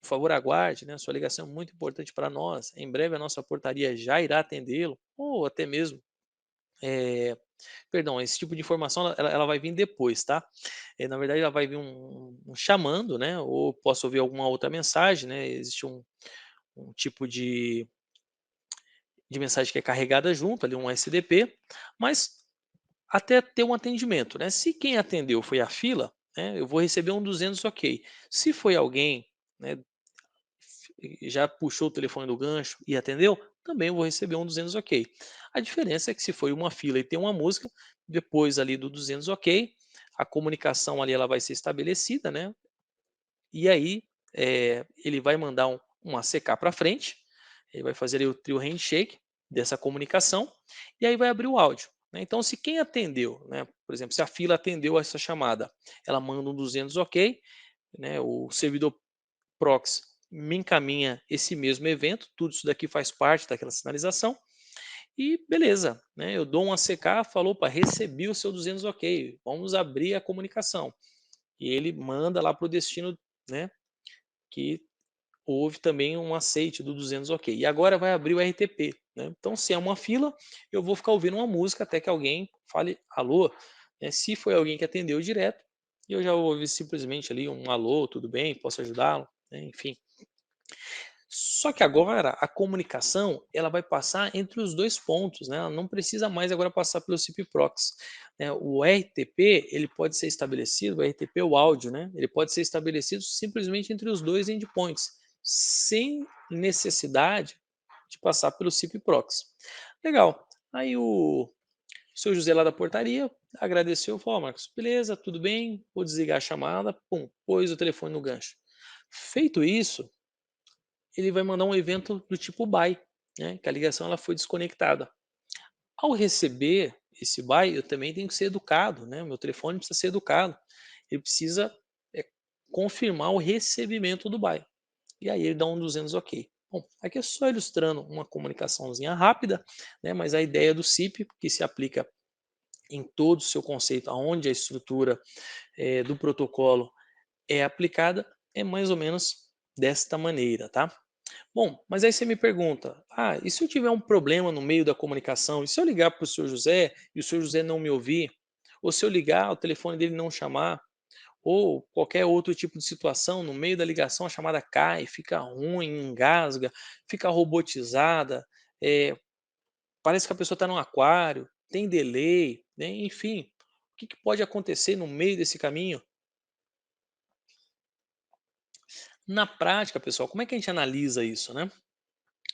por favor aguarde, né, sua ligação é muito importante para nós, em breve a nossa portaria já irá atendê-lo", ou até mesmo, eh perdão, esse tipo de informação ela vai vir depois, tá. Na verdade ela vai vir um chamando, né, ou posso ouvir alguma outra mensagem, né, existe um tipo de mensagem que é carregada junto, ali um SDP, mas até ter um atendimento, né. Se quem atendeu foi a fila, né, eu vou receber um 200 ok. Se foi alguém, né, e já puxou o telefone do gancho e atendeu, também eu vou receber um 200 ok. A diferença é que se foi uma fila e tem uma música, depois ali do 200 ok, a comunicação ali ela vai ser estabelecida, né? E aí ele vai mandar um ACK para frente, ele vai fazer ali o trio handshake dessa comunicação e aí vai abrir o áudio, né? Então, se quem atendeu, né? Por exemplo, se a fila atendeu essa chamada, ela manda um 200 ok, né? O servidor proxy me encaminha esse mesmo evento, tudo isso daqui faz parte daquela sinalização, e beleza, né, eu dou um ACK, falou: "Opa, recebi o seu 200 ok, vamos abrir a comunicação". E ele manda lá para o destino, né, que houve também um aceite do 200 ok. E agora vai abrir o RTP, né. Então se é uma fila, eu vou ficar ouvindo uma música até que alguém fale "alô", né, se foi alguém que atendeu direto, eu já vou ouvir simplesmente ali um "alô, tudo bem, posso ajudá-lo?", né, enfim. Só que agora a comunicação, ela vai passar entre os 2 pontos, né, ela não precisa mais agora passar pelo CIP proxy, né. O RTP, ele pode ser estabelecido, o RTP, o áudio, né, ele pode ser estabelecido simplesmente entre os 2 endpoints, sem necessidade de passar pelo CIP proxy. Legal, aí o seu José lá da portaria agradeceu, falou: "Ó Marcos, beleza, tudo bem, vou desligar a chamada", pum, pôs o telefone no gancho. Feito isso, ele vai mandar um evento do tipo buy, né, que a ligação ela foi desconectada. Ao receber esse buy, eu também tenho que ser educado, né, meu telefone precisa ser educado, ele precisa, confirmar o recebimento do buy. E aí ele dá um 200 ok. Bom, aqui é só ilustrando uma comunicaçãozinha rápida, né, mas a ideia do CIP, que se aplica em todo o seu conceito, aonde a estrutura, do protocolo é aplicada, é mais ou menos desta maneira, tá? Bom, mas aí você me pergunta: "Ah, e se eu tiver um problema no meio da comunicação? E se eu ligar para o Seu José e o Seu José não me ouvir? Ou se eu ligar, o telefone dele não chamar? ou qualquer outro tipo de situação, no meio da ligação a chamada cai, fica ruim, engasga, fica robotizada, eh, parece que a pessoa está num aquário, tem delay, né, enfim. O que que pode acontecer no meio desse caminho? Na prática, pessoal, como é que a gente analisa isso, né?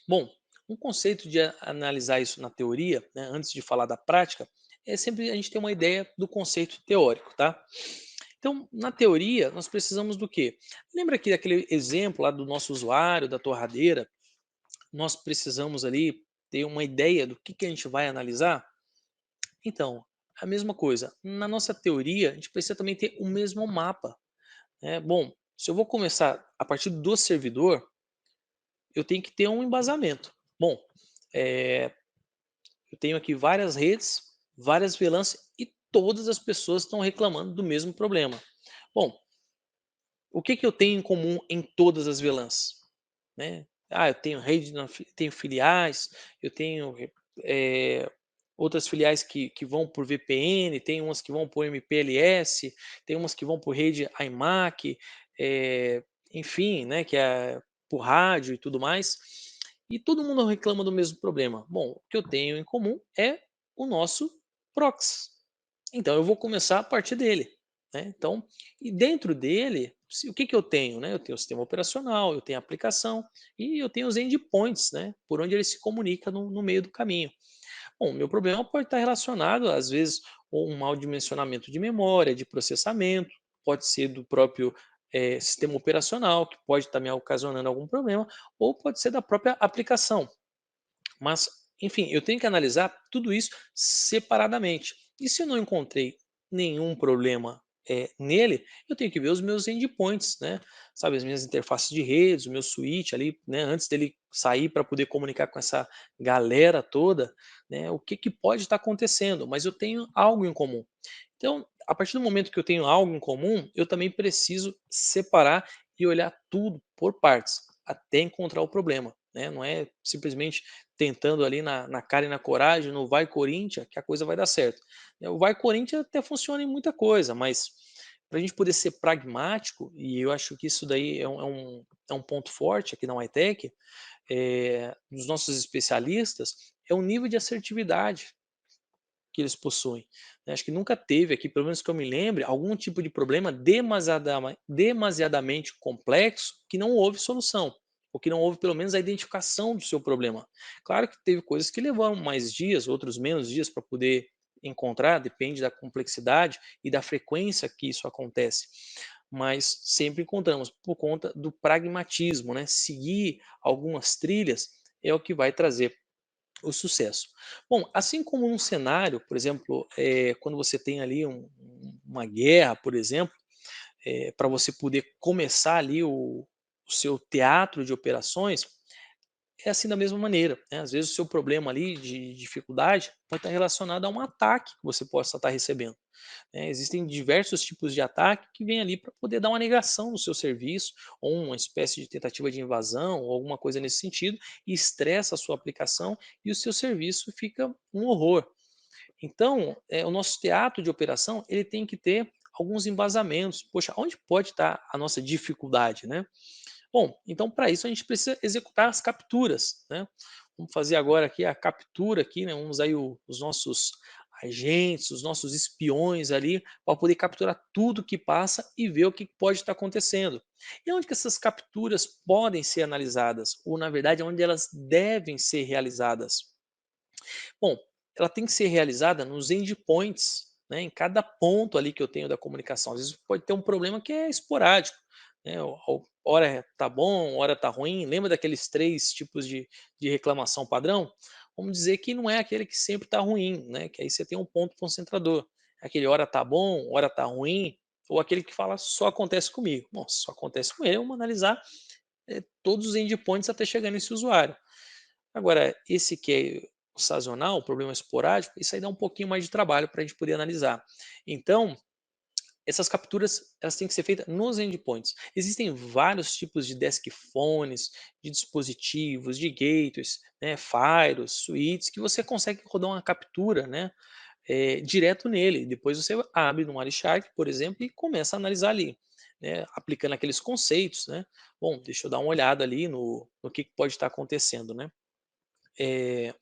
Bom, um conceito de analisar isso na teoria, né, antes de falar da prática, é sempre a gente ter uma ideia do conceito teórico, tá? Então, na teoria, nós precisamos do quê? Lembra aqui daquele exemplo lá do nosso usuário, da torradeira? Nós precisamos ali ter uma ideia do que a gente vai analisar? Então, a mesma coisa. Na nossa teoria, a gente precisa também ter o mesmo mapa, né? Bom, se eu vou começar a partir do servidor, eu tenho que ter um embasamento. Bom, eh, eu tenho aqui várias redes, várias VLANs e todas as pessoas estão reclamando do mesmo problema. Bom, o que que eu tenho em comum em todas as VLANs, né? Ah, eu tenho rede, tenho filiais, eu tenho eh, outras filiais que vão por VPN, tem umas que vão por MPLS, tem umas que vão por rede iMac, enfim, né, que é por rádio e tudo mais. E todo mundo reclama do mesmo problema. Bom, o que eu tenho em comum é o nosso proxy. Então eu vou começar a partir dele, né? Então, e dentro dele, o que que eu tenho, né? Eu tenho o sistema operacional, eu tenho a aplicação e eu tenho os endpoints, né? Por onde ele se comunica no meio do caminho. Bom, meu problema pode estar relacionado, às vezes, ou um mau dimensionamento de memória, de processamento, pode ser do próprio sistema operacional, que pode estar me ocasionando algum problema, ou pode ser da própria aplicação. Mas, enfim, eu tenho que analisar tudo isso separadamente. E se eu não encontrei nenhum problema nele, eu tenho que ver os meus endpoints, né? Sabe, as minhas interfaces de redes, o meu switch ali, né? Antes dele sair para poder comunicar com essa galera toda, né? O que que pode estar acontecendo? Mas eu tenho algo em comum. Então, a partir do momento que eu tenho algo em comum, eu também preciso separar e olhar tudo por partes, até encontrar o problema, né? Não é simplesmente tentando ali na cara e na coragem, no vai Corinthians, que a coisa vai dar certo. O vai Corinthians até funciona em muita coisa, mas para a gente poder ser pragmático, e eu acho que isso daí é um ponto forte aqui na Whitec, dos nossos especialistas, é o nível de assertividade que eles possuem, né. Acho que nunca teve aqui, pelo menos que eu me lembre, algum tipo de problema demasiadamente complexo que não houve solução, ou que não houve pelo menos a identificação do seu problema. Claro que teve coisas que levaram mais dias, outros menos dias para poder encontrar, depende da complexidade e da frequência que isso acontece, mas sempre encontramos por conta do pragmatismo, né, seguir algumas trilhas é o que vai trazer o sucesso. Bom, assim como num cenário, por exemplo, quando você tem ali uma guerra, por exemplo, para você poder começar ali o seu teatro de operações, é assim da mesma maneira, né? Às vezes o seu problema ali de dificuldade pode estar relacionado a um ataque que você possa estar recebendo, né? Existem diversos tipos de ataque que vêm ali para poder dar uma negação no seu serviço, ou uma espécie de tentativa de invasão, ou alguma coisa nesse sentido, e estressa a sua aplicação e o seu serviço fica um horror. Então, o nosso teatro de operação ele tem que ter alguns embasamentos. Poxa, onde pode estar a nossa dificuldade, né? Bom, então para isso a gente precisa executar as capturas, né? Vamos fazer agora aqui a captura aqui, né? Vamos aí os nossos agentes, os nossos espiões ali, para poder capturar tudo que passa e ver o que pode estar acontecendo. E onde que essas capturas podem ser analisadas? Ou, na verdade, onde elas devem ser realizadas? Bom, ela tem que ser realizada nos endpoints, né, em cada ponto ali que eu tenho da comunicação. Às vezes pode ter um problema que é esporádico, né, hora tá bom, hora tá ruim. Lembra daqueles 3 tipos de reclamação padrão? Vamos dizer que não é aquele que sempre está ruim, né, que aí você tem um ponto concentrador. Aquele hora tá bom, hora tá ruim, ou aquele que fala só acontece comigo. Bom, se só acontece com ele, vamos analisar todos os endpoints até chegar nesse usuário. Agora, esse que é o sazonal, o problema esporádico, isso aí dá um pouquinho mais de trabalho para a gente poder analisar. Então, essas capturas elas têm que ser feitas nos endpoints. Existem vários tipos de desk phones, de dispositivos, de gateways, né, firewalls, switches, que você consegue rodar uma captura, né, direto nele. Depois você abre no Wireshark, por exemplo, e começa a analisar ali, né, aplicando aqueles conceitos, né. Bom, deixa eu dar uma olhada ali no que pode estar acontecendo, né. Eh,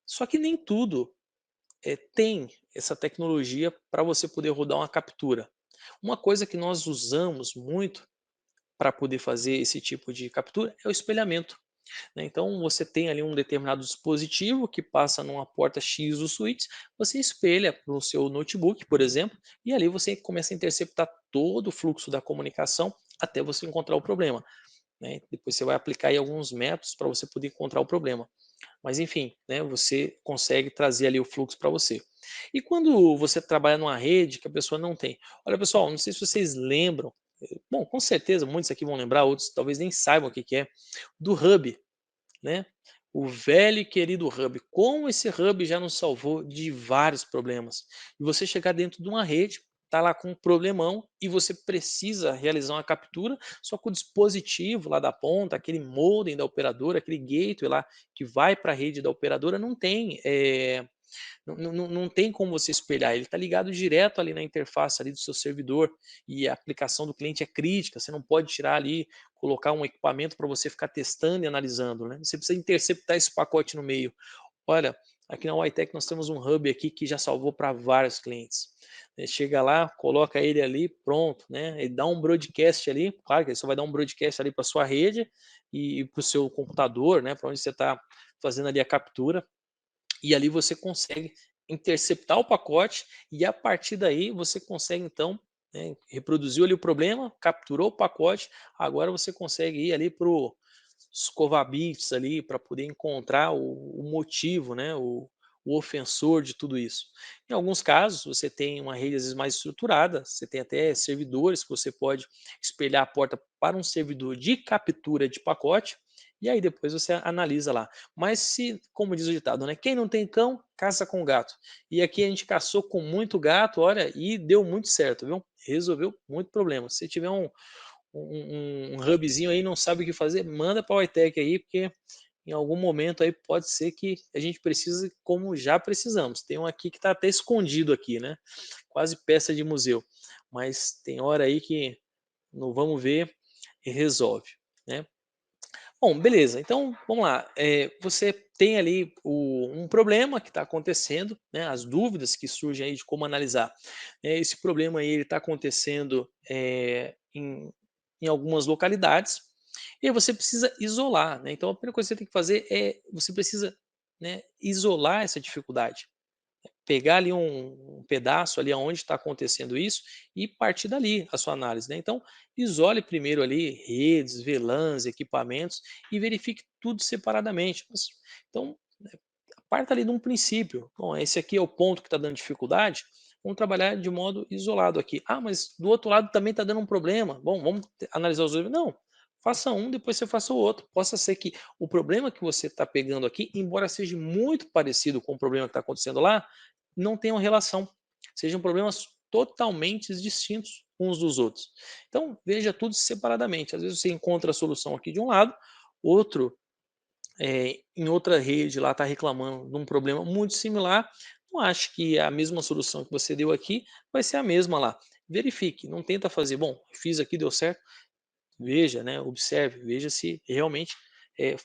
Só que nem tudo, tem essa tecnologia para você poder rodar uma captura. Uma coisa que nós usamos muito para poder fazer esse tipo de captura é o espelhamento, né. Então você tem ali um determinado dispositivo que passa numa porta X do switch, você espelha para o seu notebook, por exemplo, e ali você começa a interceptar todo o fluxo da comunicação até você encontrar o problema, né. Depois você vai aplicar aí alguns métodos para você poder encontrar o problema. Mas enfim, né, você consegue trazer ali o fluxo para você. E quando você trabalha numa rede que a pessoa não tem? Olha pessoal, não sei se vocês lembram, bom, com certeza muitos aqui vão lembrar, outros talvez nem saibam o que que é, do hub, né? O velho e querido hub. Como esse hub já nos salvou de vários problemas. E você chegar dentro de uma rede, tá lá com um problemão e você precisa realizar uma captura, só que o dispositivo lá da ponta, aquele modem da operadora, aquele gateway lá que vai para a rede da operadora, não tem não tem como você espelhar, ele está ligado direto ali na interface ali do seu servidor, e a aplicação do cliente é crítica, você não pode tirar ali, colocar um equipamento para você ficar testando e analisando, né, você precisa interceptar esse pacote no meio. Olha, aqui na Whitec nós temos um hub aqui que já salvou para vários clientes. Chega lá, coloca ele ali, pronto, né, ele dá um broadcast ali, claro que ele só vai dar um broadcast ali para sua rede e para o seu computador, né, para onde você está fazendo ali a captura, e ali você consegue interceptar o pacote e a partir daí você consegue então, né, reproduziu ali o problema, capturou o pacote, agora você consegue ir ali para o escovar bits ali para poder encontrar o motivo, né, o ofensor de tudo isso. Em alguns casos, você tem uma rede às vezes mais estruturada, você tem até servidores que você pode espelhar a porta para um servidor de captura de pacote, e aí depois você analisa lá. Mas se, como diz o ditado, né, quem não tem cão, caça com gato. E aqui a gente caçou com muito gato, olha, e deu muito certo, viu? Resolveu muito problema. Se tiver um hubzinho aí, não sabe o que fazer, manda para o iTech aí, porque em algum momento aí pode ser que a gente precise, como já precisamos. Tem um aqui que está até escondido aqui, né? Quase peça de museu. Mas tem hora aí que não vamos ver e resolve, né? Bom, beleza. Então, vamos lá. Você tem ali um problema que está acontecendo, né? As dúvidas que surgem aí de como analisar. Esse problema aí ele está acontecendo em algumas localidades e aí você precisa isolar, né? Então, a primeira coisa que você tem que fazer é você precisa, né, isolar essa dificuldade, pegar ali um pedaço ali aonde está acontecendo isso e partir dali a sua análise, né. Então, isole primeiro ali redes, VLANs, equipamentos e verifique tudo separadamente. Então, parta ali de um princípio, bom, esse aqui é o ponto que está dando dificuldade, vamos trabalhar de modo isolado aqui. Ah, mas do outro lado também está dando um problema, bom, vamos analisar os 2. Não, faça um, depois você faça o outro. Possa ser que o problema que você está pegando aqui, embora seja muito parecido com o problema que está acontecendo lá, não tenham relação, sejam problemas totalmente distintos uns dos outros. Então, veja tudo separadamente. Às vezes você encontra a solução aqui de um lado, outro em outra rede lá está reclamando de um problema muito similar, não acho que a mesma solução que você deu aqui vai ser a mesma lá. Verifique, não tenta fazer, bom, fiz aqui, deu certo, veja, né, observe, veja se realmente eh,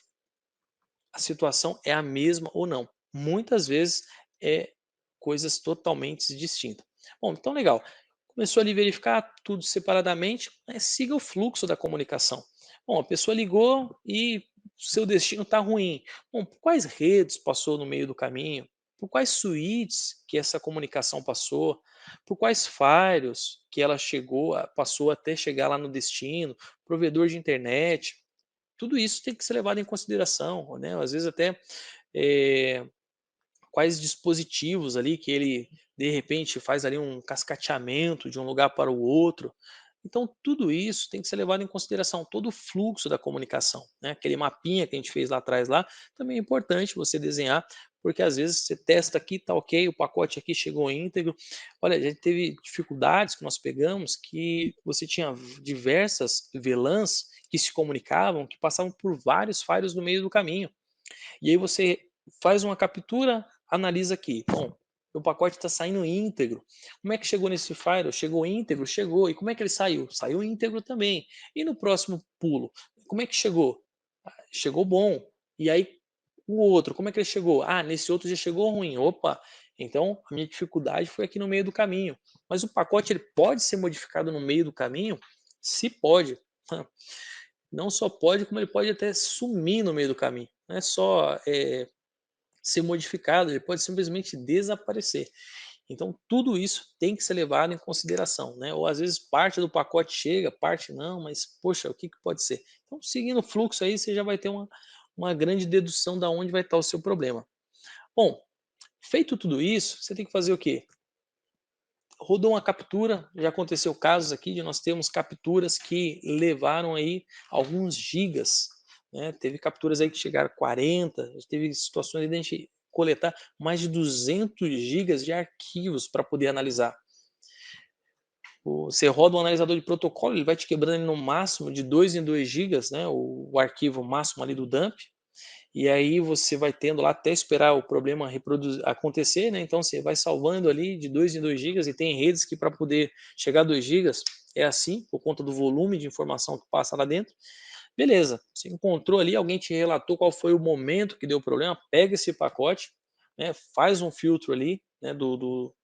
a situação é a mesma ou não. Muitas vezes é coisas totalmente distintas. Bom, então legal. Começou ali a verificar tudo separadamente, né, siga o fluxo da comunicação. Bom, a pessoa ligou e seu destino está ruim. Bom, por quais redes passou no meio do caminho? Por quais suítes que essa comunicação passou? Por quais firewalls que ela chegou, passou até chegar lá no destino? Provedor de internet? Tudo isso tem que ser levado em consideração, né? Às vezes até eh, quais dispositivos ali que ele de repente faz ali um cascateamento de um lugar para o outro. Então tudo isso tem que ser levado em consideração, todo o fluxo da comunicação, né? Aquele mapinha que a gente fez lá atrás lá, também é importante você desenhar, porque às vezes você testa aqui, tá ok, o pacote aqui chegou íntegro. Olha, a gente teve dificuldades que nós pegamos que você tinha diversas VLANs que se comunicavam, que passavam por vários firewalls no meio do caminho. E aí você faz uma captura, analisa aqui. Bom, meu pacote está saindo íntegro. Como é que chegou nesse firewall? Chegou íntegro? Chegou. E como é que ele saiu? Saiu íntegro também. E no próximo pulo, como é que chegou? Chegou bom. E aí o outro, como é que ele chegou? Ah, nesse outro já chegou ruim. Opa, então a minha dificuldade foi aqui no meio do caminho. Mas o pacote ele pode ser modificado no meio do caminho? Se pode. Não só pode, como ele pode até sumir no meio do caminho. Não é só ser modificado, ele pode simplesmente desaparecer. Então, tudo isso tem que ser levado em consideração, né? Ou às vezes parte do pacote chega, parte não, mas poxa, o que, que pode ser? Então, seguindo o fluxo aí, você já vai ter uma grande dedução da onde vai estar o seu problema. Bom, feito tudo isso, você tem que fazer o quê? Rodou uma captura, já aconteceu casos aqui de nós termos capturas que levaram aí alguns gigas, né? Teve capturas aí que chegaram a 40, teve situações aí de a gente coletar mais de 200 gigas de arquivos para poder analisar. Você roda um analisador de protocolo, ele vai te quebrando no máximo de 2 em 2 gigas, né? O arquivo máximo ali do dump. E aí você vai tendo lá até esperar o problema acontecer, né? Então você vai salvando ali de 2 em 2 gigas e tem redes que para poder chegar a 2 gigas é assim, por conta do volume de informação que passa lá dentro. Beleza, você encontrou ali, alguém te relatou qual foi o momento que deu o problema, pega esse pacote, né? Faz um filtro ali, né? Do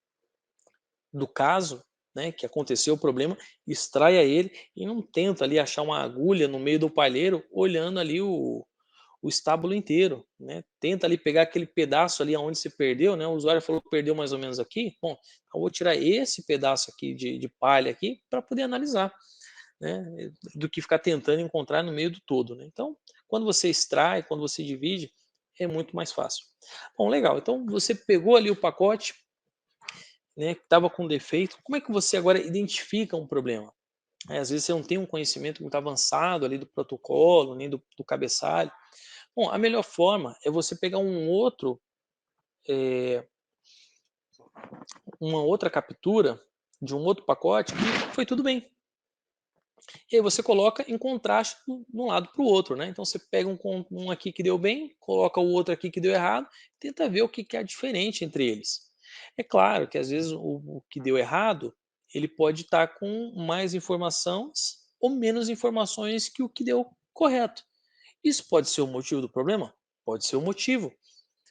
caso, né, que aconteceu o problema, extraia ele e não tenta ali achar uma agulha no meio do palheiro olhando ali o estábulo inteiro, né? Tenta ali pegar aquele pedaço ali aonde se perdeu, né? O usuário falou que perdeu mais ou menos aqui. Bom, eu vou tirar esse pedaço aqui de palha aqui para poder analisar, né? Do que ficar tentando encontrar no meio do todo, né? Então, quando você extrai, quando você divide, é muito mais fácil. Bom, legal. Então você pegou ali o pacote, né, que estava com defeito. Como é que você agora identifica um problema? Às vezes você não tem um conhecimento muito avançado ali do protocolo, nem do cabeçalho. Bom, a melhor forma é você pegar eh, uma outra captura de um outro pacote que foi tudo bem. E aí você coloca em contraste de um lado para o outro, né? Então você pega um aqui que deu bem, coloca o outro aqui que deu errado, tenta ver o que, que é diferente entre eles. É claro que às vezes o que deu errado, ele pode estar com mais informações ou menos informações que o que deu correto. Isso pode ser o motivo do problema? Pode ser o motivo,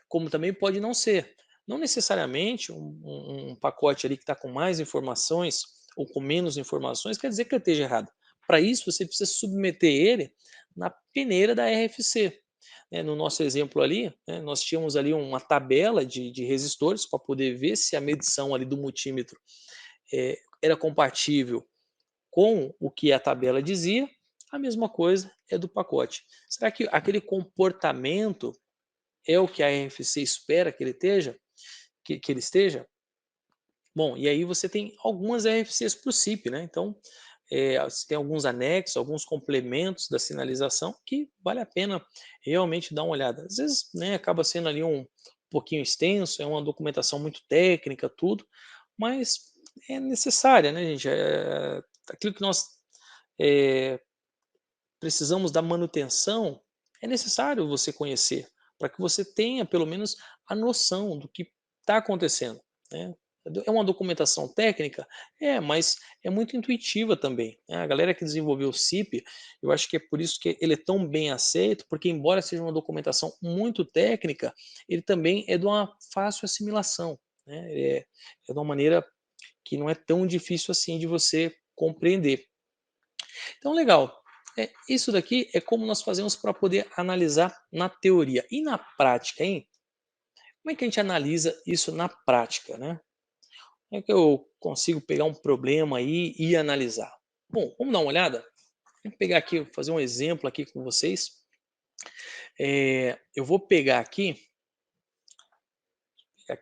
como também pode não ser. Não necessariamente um pacote ali que está com mais informações ou com menos informações quer dizer que ele esteja errado. Para isso, você precisa submeter ele na peneira da RFC. No nosso exemplo ali, né, nós tínhamos ali uma tabela de resistores para poder ver se a medição ali do multímetro era compatível com o que a tabela dizia. A mesma coisa é do pacote. Será que aquele comportamento é o que a RFC espera que ele esteja? Que ele esteja? Bom, e aí você tem algumas RFCs para o CIP, né? Então, você tem alguns anexos, alguns complementos da sinalização que vale a pena realmente dar uma olhada. Às vezes, né, acaba sendo ali um pouquinho extenso, é uma documentação muito técnica, tudo, mas é necessária, né, gente? Aquilo que nós eh, precisamos da manutenção, é necessário você conhecer, para que você tenha pelo menos a noção do que está acontecendo, né. É uma documentação técnica? É, mas é muito intuitiva também, né. A galera que desenvolveu o CIP, eu acho que é por isso que ele é tão bem aceito, porque embora seja uma documentação muito técnica, ele também é de uma fácil assimilação, né, é de uma maneira que não é tão difícil assim de você compreender. Então, legal. Isso daqui é como nós fazemos para poder analisar na teoria. E na prática, hein? Como é que a gente analisa isso na prática, né? Como é que eu consigo pegar um problema aí e analisar? Bom, vamos dar uma olhada? Vou pegar aqui, fazer um exemplo aqui com vocês. Eu vou pegar aqui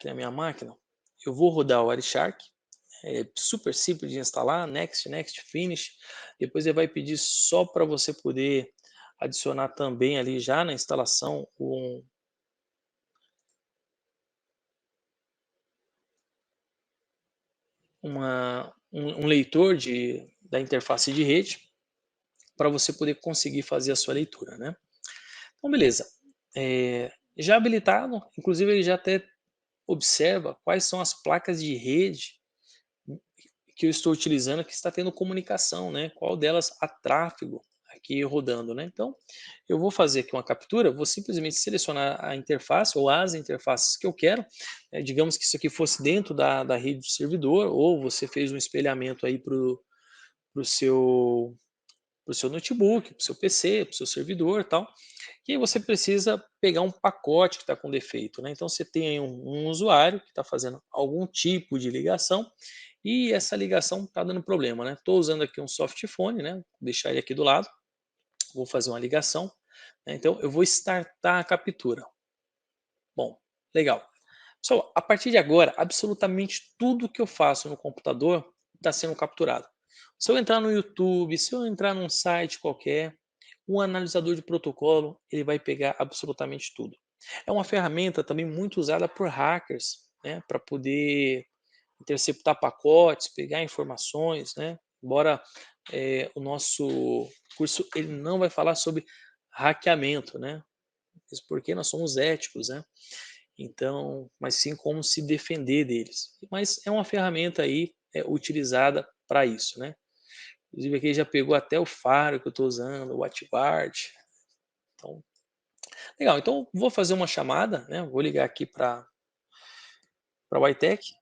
na minha máquina, eu vou rodar o Wireshark. É super simples de instalar, next, next, finish. Depois ele vai pedir só para você poder adicionar também ali já na instalação um leitor da interface de rede para você poder conseguir fazer a sua leitura, né? Então, beleza. Já habilitado, inclusive ele já até observa quais são as placas de rede que eu estou utilizando que está tendo comunicação, né? Qual delas há tráfego aqui rodando, né? Então, eu vou fazer aqui uma captura, vou simplesmente selecionar a interface ou as interfaces que eu quero. Digamos que isso aqui fosse dentro da rede do servidor, ou você fez um espelhamento aí para o seu, pro seu notebook, para o seu PC, para o seu servidor e tal. E aí você precisa pegar um pacote que está com defeito, né? Então você tem aí um usuário que está fazendo algum tipo de ligação e essa ligação está dando problema, né? Estou usando aqui um softphone, né? Vou deixar ele aqui do lado, vou fazer uma ligação, né? Então eu vou startar a captura. Bom, legal. Pessoal, a partir de agora, absolutamente tudo que eu faço no computador está sendo capturado. Se eu entrar no YouTube, se eu entrar num site qualquer, um analisador de protocolo, ele vai pegar absolutamente tudo. É uma ferramenta também muito usada por hackers, né, para poder interceptar pacotes, pegar informações, né? Embora o nosso curso ele não vai falar sobre hackeamento, né? Isso porque nós somos éticos, né? Então, mas sim como se defender deles. Mas é uma ferramenta aí utilizada para isso, né? Inclusive aqui já pegou até o faro que eu estou usando, o WatchGuard. Então, legal. Então vou fazer uma chamada, né? Vou ligar aqui para o iTech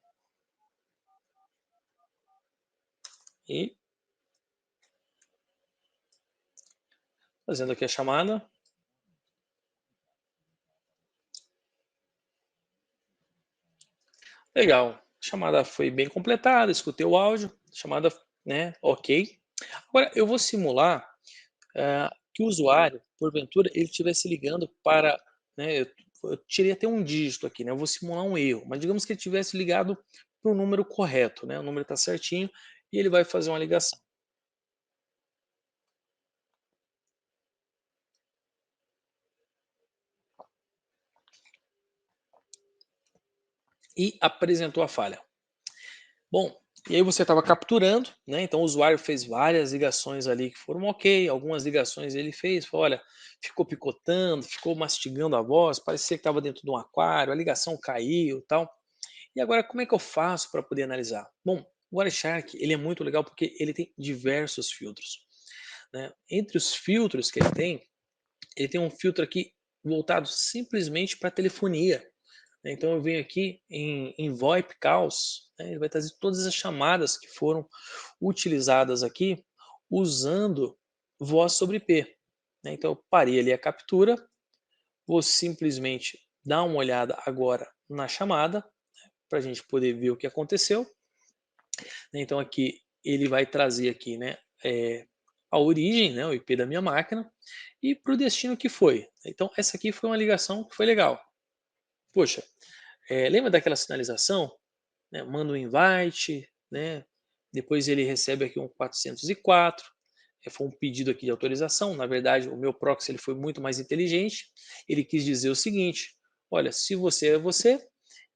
e fazendo aqui a chamada. Legal. A chamada foi bem completada, escutei o áudio, chamada, né, ok. Agora eu vou simular que o usuário, porventura, ele estivesse ligando para, né, eu tirei até um dígito aqui, né, eu vou simular um erro, mas digamos que ele tivesse ligado para o número correto, né, o número está certinho e ele vai fazer uma ligação. E apresentou a falha. Bom, e aí você estava capturando, né? Então o usuário fez várias ligações ali que foram ok, algumas ligações ele fez, falou, olha, ficou picotando, ficou mastigando a voz, parecia que estava dentro de um aquário, a ligação caiu, tal. E agora como é que eu faço para poder analisar? Bom, o Wireshark ele é muito legal porque ele tem diversos filtros, né? Entre os filtros que ele tem um filtro aqui voltado simplesmente para telefonia, né. Então eu venho aqui em VoIP Calls, né, ele vai trazer todas as chamadas que foram utilizadas aqui usando voz sobre IP, né. Então eu parei ali a captura, vou simplesmente dar uma olhada agora na chamada, para a gente poder ver o que aconteceu, né. Então aqui ele vai trazer aqui, né, a origem, né, o IP da minha máquina e para o destino que foi. Então essa aqui foi uma ligação que foi legal. Poxa, lembra daquela sinalização? Né, manda um invite, né, depois ele recebe aqui um 404, foi um pedido aqui de autorização, na verdade o meu proxy ele foi muito mais inteligente, ele quis dizer o seguinte, olha, se você é você,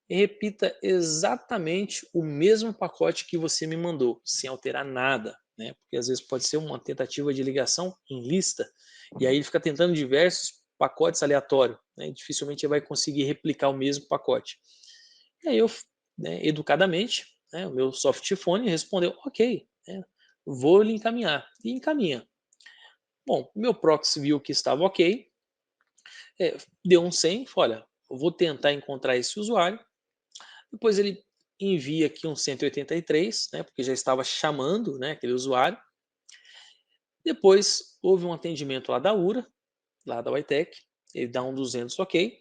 repita exatamente o mesmo pacote que você me mandou, sem alterar nada, né, porque às vezes pode ser uma tentativa de ligação em lista, e aí ele fica tentando diversos pacotes aleatórios, né, e dificilmente ele vai conseguir replicar o mesmo pacote. E aí eu, né, educadamente, né, o meu softphone respondeu: "Ok, né, vou lhe encaminhar", e encaminha. Bom, o meu proxy viu que estava ok, deu um 100, falou: "Olha, eu vou tentar encontrar esse usuário", depois ele envia aqui um 183, né, porque já estava chamando, né, aquele usuário. Depois houve um atendimento lá da URA, lá da Whitec, ele dá um 200 ok,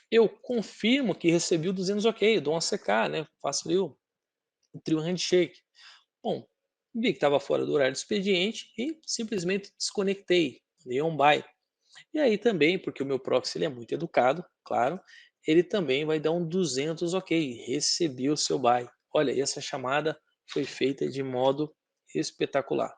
eu confirmo que recebi o 200 ok, eu dou uma CK, né, faço ali o trio handshake. Bom, vi que estava fora do horário do expediente e simplesmente desconectei, dei um bye. E aí também, porque o meu proxy ele é muito educado, claro, ele também vai dar um 200 ok, recebi o seu bye. Olha, e essa chamada foi feita de modo espetacular.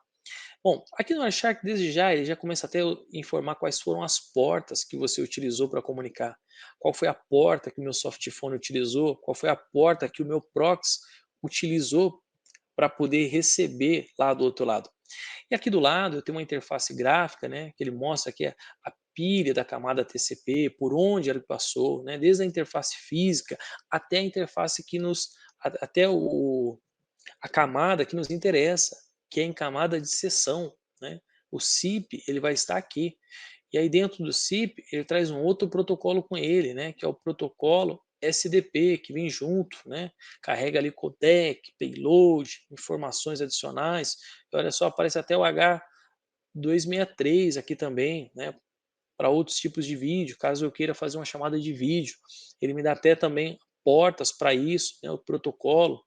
Bom, aqui no Wireshark, desde já, ele já começa até a informar quais foram as portas que você utilizou para comunicar. Qual foi a porta que o meu softphone utilizou, qual foi a porta que o meu proxy utilizou para poder receber lá do outro lado. E aqui do lado eu tenho uma interface gráfica, né, que ele mostra aqui pilha da camada TCP, por onde ela passou, né, desde a interface física até a interface que nos até a camada que nos interessa, que é em camada de seção, né? O SIP ele vai estar aqui. E aí dentro do SIP ele traz um outro protocolo com ele, né? Que é o protocolo SDP que vem junto, né? Carrega ali codec, payload, informações adicionais. E olha só, aparece até o H263 aqui também, né? Para outros tipos de vídeo, caso eu queira fazer uma chamada de vídeo. Ele me dá até também portas para isso, né? O protocolo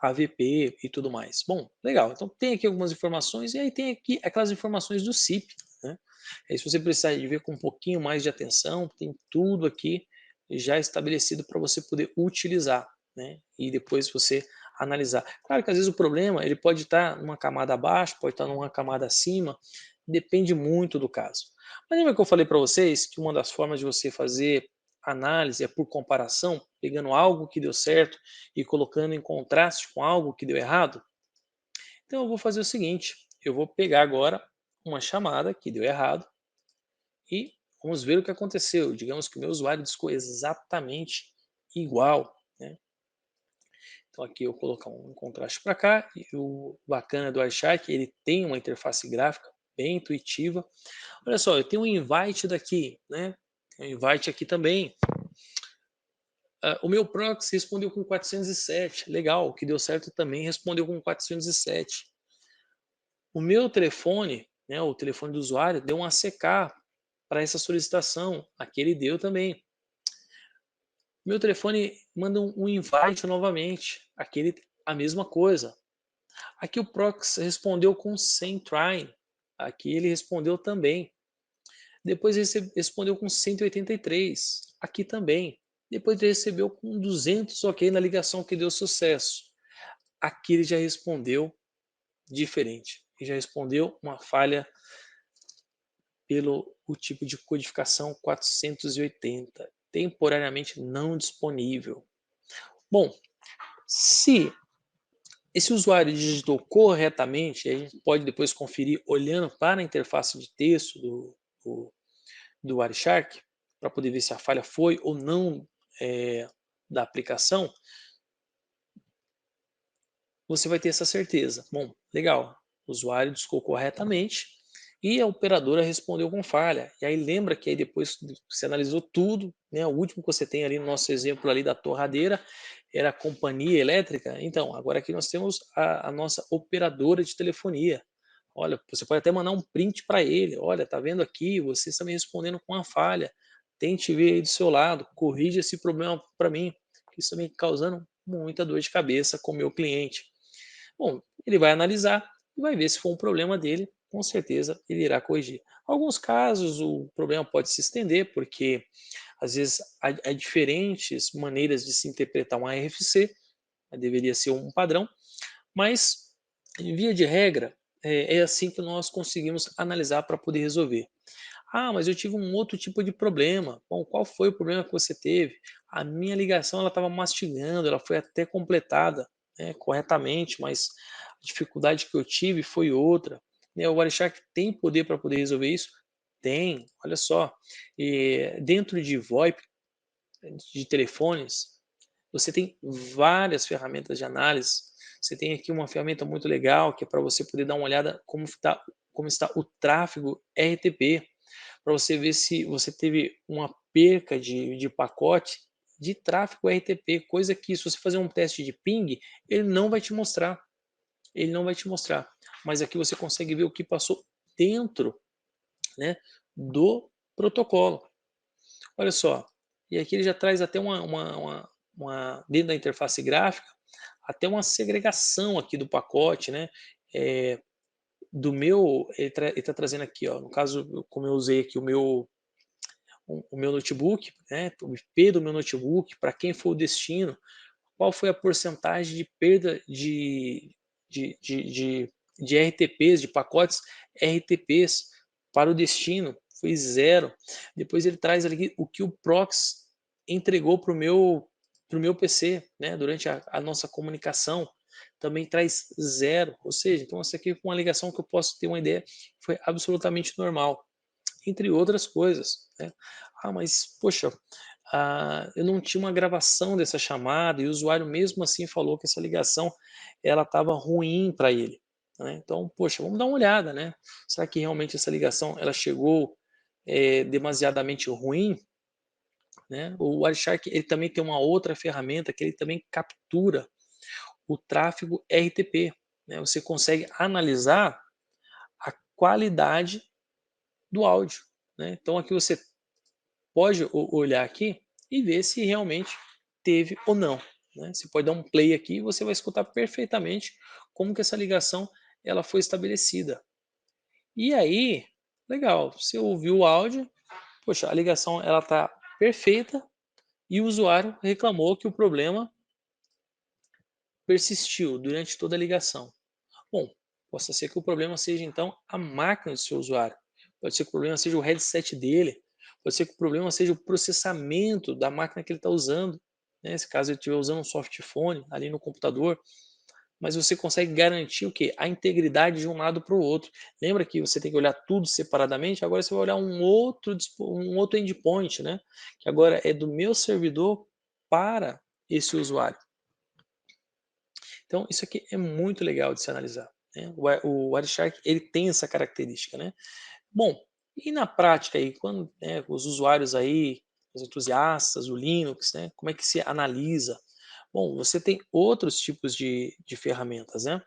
AVP e tudo mais. Bom, legal. Então tem aqui algumas informações e aí tem aqui aquelas informações do SIP, né? Aí, se você precisar de ver com um pouquinho mais de atenção, tem tudo aqui já estabelecido para você poder utilizar, né? E depois você analisar. Claro que às vezes o problema ele pode estar numa camada abaixo, pode estar numa camada acima, depende muito do caso. Mas lembra que eu falei para vocês que uma das formas de você fazer análise é por comparação, pegando algo que deu certo e colocando em contraste com algo que deu errado? Então eu vou fazer o seguinte, eu vou pegar agora uma chamada que deu errado e vamos ver o que aconteceu. Digamos que o meu usuário discou exatamente igual, né? Então aqui eu vou colocar um contraste para cá e o bacana do Archar ele tem uma interface gráfica bem intuitiva. Olha só, eu tenho um invite daqui, né? Tem um invite aqui também. O meu proxy respondeu com 407, legal, o que deu certo também respondeu com 407. O meu telefone, né, o telefone do usuário, deu um ACK para essa solicitação, aquele deu também. Meu telefone manda um invite novamente, aquele a mesma coisa. Aqui o proxy respondeu com 100 try, aqui ele respondeu também. Depois ele respondeu com 183, aqui também. Depois ele recebeu com 200 ok na ligação que deu sucesso. Aqui ele já respondeu diferente. Ele já respondeu uma falha pelo o tipo de codificação 480, temporariamente não disponível. Bom, se esse usuário digitou corretamente, a gente pode depois conferir olhando para a interface de texto do Wireshark, para poder ver se a falha foi ou não da aplicação, você vai ter essa certeza. Bom, legal, o usuário discou corretamente e a operadora respondeu com falha. E aí lembra que aí depois que você analisou tudo, né, o último que você tem ali no nosso exemplo ali da torradeira era a companhia elétrica. Então, agora aqui nós temos a nossa operadora de telefonia. Olha, você pode até mandar um print para ele. Olha, tá vendo aqui, você está me respondendo com uma falha. Tente ver aí do seu lado, corrija esse problema para mim, que isso está me causando muita dor de cabeça com o meu cliente. Bom, ele vai analisar e vai ver se for um problema dele, com certeza ele irá corrigir. Alguns casos o problema pode se estender, porque às vezes há diferentes maneiras de se interpretar um RFC, deveria ser um padrão, mas em via de regra é assim que nós conseguimos analisar para poder resolver. Ah, mas eu tive um outro tipo de problema. Bom, qual foi o problema que você teve? A minha ligação ela estava mastigando, ela foi até completada, né, corretamente, mas a dificuldade que eu tive foi outra. Né, o Wireshark tem poder para poder resolver isso? Tem, olha só. E dentro de VoIP, de telefones, você tem várias ferramentas de análise. Você tem aqui uma ferramenta muito legal que é para você poder dar uma olhada como está o tráfego RTP, para você ver se você teve uma perca de pacote de tráfego RTP, coisa que se você fazer um teste de ping, ele não vai te mostrar. Ele não vai te mostrar. Mas aqui você consegue ver o que passou dentro, né, do protocolo. Olha só. E aqui ele já traz até dentro da interface gráfica, até uma segregação aqui do pacote, né? Do meu, ele está trazendo aqui, ó, no caso, como eu usei aqui o meu notebook, né, o IP do meu notebook, para quem foi o destino, qual foi a porcentagem de perda de, de, de, de RTPs, de pacotes RTPs para o destino, foi zero. Depois ele traz ali o que o proxy entregou para o meu PC, né, durante a nossa comunicação, também traz zero. Ou seja, então essa aqui é uma ligação que eu posso ter uma ideia, foi absolutamente normal. entre outras coisas, né. Ah, mas poxa, eu não tinha uma gravação dessa chamada e o usuário mesmo assim falou que essa ligação ela estava ruim para ele, né. Então, poxa, vamos dar uma olhada, né. Será que realmente essa ligação ela chegou, demasiadamente ruim, né. O Wireshark ele também tem uma outra ferramenta que ele também captura o tráfego RTP, né. Você consegue analisar a qualidade do áudio, né. Então aqui você pode olhar aqui e ver se realmente teve ou não, né. Você pode dar um play aqui e você vai escutar perfeitamente como que essa ligação ela foi estabelecida. E aí, legal, você ouviu o áudio, poxa, a ligação ela está perfeita e o usuário reclamou que o problema persistiu durante toda a ligação. Bom, possa ser que o problema seja então a máquina do seu usuário. Pode ser que o problema seja o headset dele. Pode ser que o problema seja o processamento da máquina que ele está usando, né? Se caso ele estiver usando um softphone ali no computador, mas você consegue garantir o quê? A integridade de um lado para o outro. Lembra que você tem que olhar tudo separadamente? Agora você vai olhar um outro endpoint, né? Que agora é do meu servidor para esse usuário. Então, isso aqui é muito legal de se analisar, né. O Wireshark, ele tem essa característica, né. Bom, e na prática aí, quando, né, os usuários aí, os entusiastas, o Linux, né, como é que se analisa? Bom, você tem outros tipos de ferramentas, né.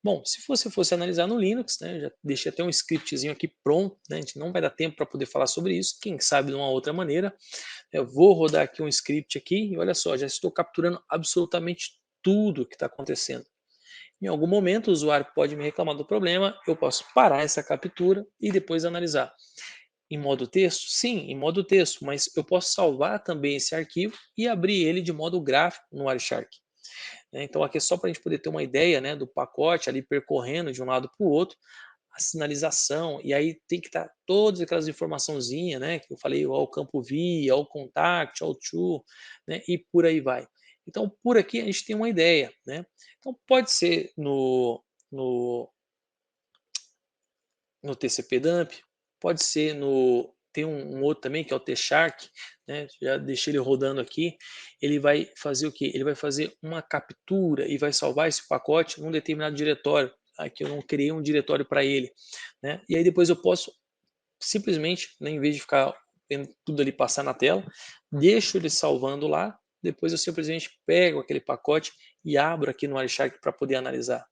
Bom, se você fosse analisar no Linux, né, já deixei até um scriptzinho aqui pronto, né, a gente não vai dar tempo para poder falar sobre isso, quem sabe de uma outra maneira. Eu vou rodar aqui um script aqui e olha só, já estou capturando absolutamente tudo que está acontecendo. Em algum momento, o usuário pode me reclamar do problema, eu posso parar essa captura e depois analisar. Em modo texto? Sim, em modo texto, mas eu posso salvar também esse arquivo e abrir ele de modo gráfico no Wireshark, né. Então aqui é só para a gente poder ter uma ideia, né, do pacote ali percorrendo de um lado para o outro, a sinalização, e aí tem que estar todas aquelas informaçãozinhas, né, que eu falei, ó, o campo via, o contact, o to, né, e por aí vai. Então, por aqui a gente tem uma ideia, né. Então pode ser no TCP dump, pode ser no tem um outro também que é o T-Shark, né, já deixei ele rodando aqui, ele vai fazer o quê? Ele vai fazer uma captura e vai salvar esse pacote num determinado diretório. Aqui eu não criei um diretório para ele, né, e aí depois eu posso simplesmente, né, em vez de ficar vendo tudo ali passar na tela, deixo ele salvando lá, depois eu simplesmente pego aquele pacote e abro aqui no Wireshark para poder analisar.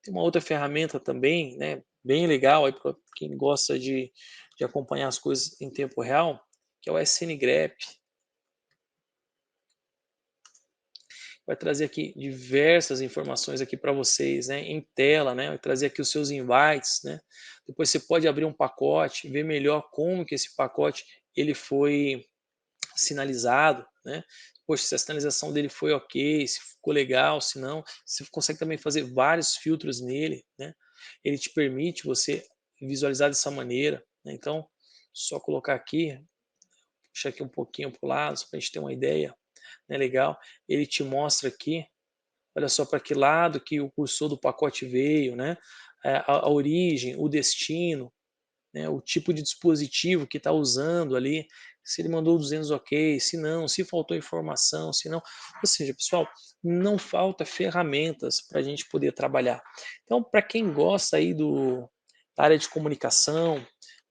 Tem uma outra ferramenta também, né, bem legal aí para quem gosta de acompanhar as coisas em tempo real, que é o SNGrep. Vai trazer aqui diversas informações aqui para vocês, né, em tela, né, vai trazer aqui os seus invites, né. Depois você pode abrir um pacote, ver melhor como que esse pacote ele foi sinalizado, né. Poxa, se a sinalização dele foi ok, se ficou legal, se não, você consegue também fazer vários filtros nele, né. Ele te permite você visualizar dessa maneira, né. Então, só colocar aqui, puxar aqui um pouquinho para o lado, só para a gente ter uma ideia, né, legal. Ele te mostra aqui, olha só para que lado que o cursor do pacote veio, né, a origem, o destino, né, o tipo de dispositivo que está usando ali, se ele mandou 200 ok, se não, se faltou informação, se não. Ou seja, pessoal, não falta ferramentas para a gente poder trabalhar. Então, para quem gosta aí da área de comunicação,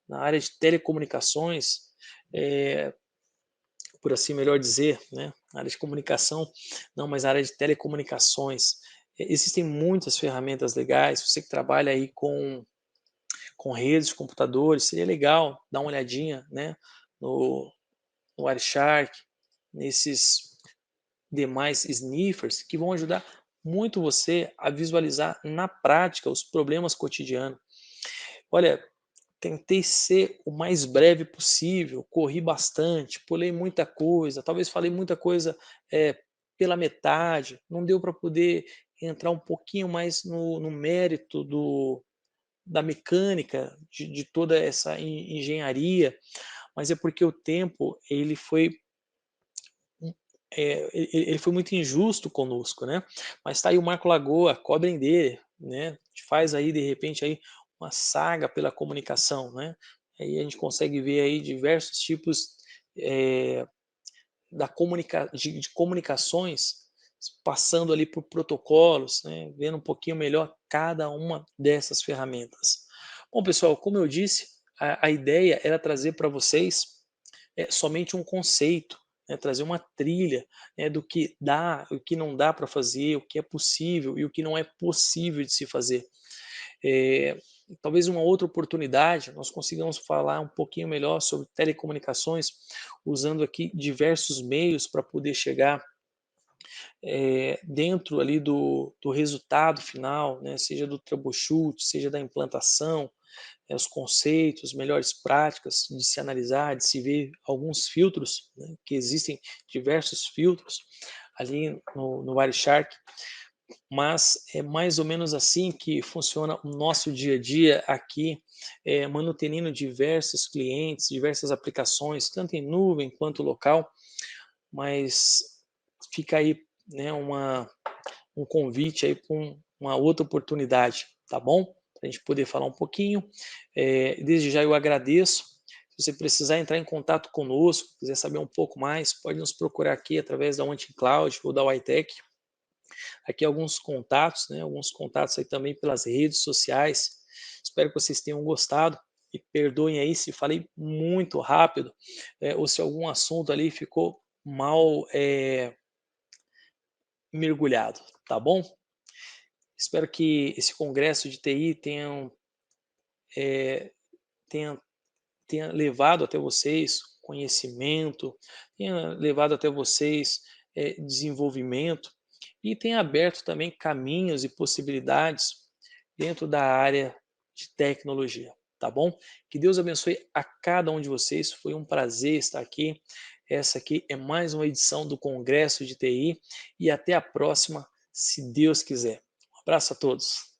na área de telecomunicações, é, por assim melhor dizer, né, na área de comunicação, não, mas na área de telecomunicações, existem muitas ferramentas legais, você que trabalha aí com redes de computadores, seria legal dar uma olhadinha, né, no Wireshark, nesses demais sniffers que vão ajudar muito você a visualizar na prática os problemas cotidianos. Olha, tentei ser o mais breve possível, corri bastante, pulei muita coisa, talvez falei muita coisa pela metade, não deu para poder entrar um pouquinho mais no mérito da mecânica de toda essa engenharia, mas é porque o tempo ele foi ele foi muito injusto conosco, né. Mas tá aí o Marco Lagoa, cobrem dele, né, faz aí de repente aí uma saga pela comunicação, né. Aí a gente consegue ver aí diversos tipos eh, de comunicações, passando ali por protocolos, né, vendo um pouquinho melhor cada uma dessas ferramentas. Bom, pessoal, como eu disse, a ideia era trazer para vocês somente um conceito, né, trazer uma trilha, né, do que dá, o que não dá para fazer, o que é possível e o que não é possível de se fazer. Eh, Talvez uma outra oportunidade nós consigamos falar um pouquinho melhor sobre telecomunicações, usando aqui diversos meios para poder chegar dentro ali do resultado final, né, seja do troubleshoot, seja da implantação, os conceitos, melhores práticas de se analisar, de se ver alguns filtros, né, que existem diversos filtros ali no Wireshark, mas é mais ou menos assim que funciona o nosso dia a dia aqui, manutendo diversos clientes, diversas aplicações, tanto em nuvem quanto local, mas fica aí, né, um convite aí para uma outra oportunidade, tá bom? Para a gente poder falar um pouquinho. Desde já eu agradeço. Se você precisar entrar em contato conosco, quiser saber um pouco mais, pode nos procurar aqui através da OntiCloud ou da Ytec. Aqui alguns contatos, né? Alguns contatos aí também pelas redes sociais. Espero que vocês tenham gostado e perdoem aí se falei muito rápido, ou se algum assunto ali ficou mal mergulhado, tá bom? Espero que esse congresso de TI eh, tenha, tenha levado até vocês conhecimento, tenha levado até vocês desenvolvimento e tenha aberto também caminhos e possibilidades dentro da área de tecnologia, tá bom? Que Deus abençoe a cada um de vocês. Foi um prazer estar aqui. Essa aqui é mais uma edição do Congresso de TI e até a próxima, se Deus quiser. Um abraço a todos.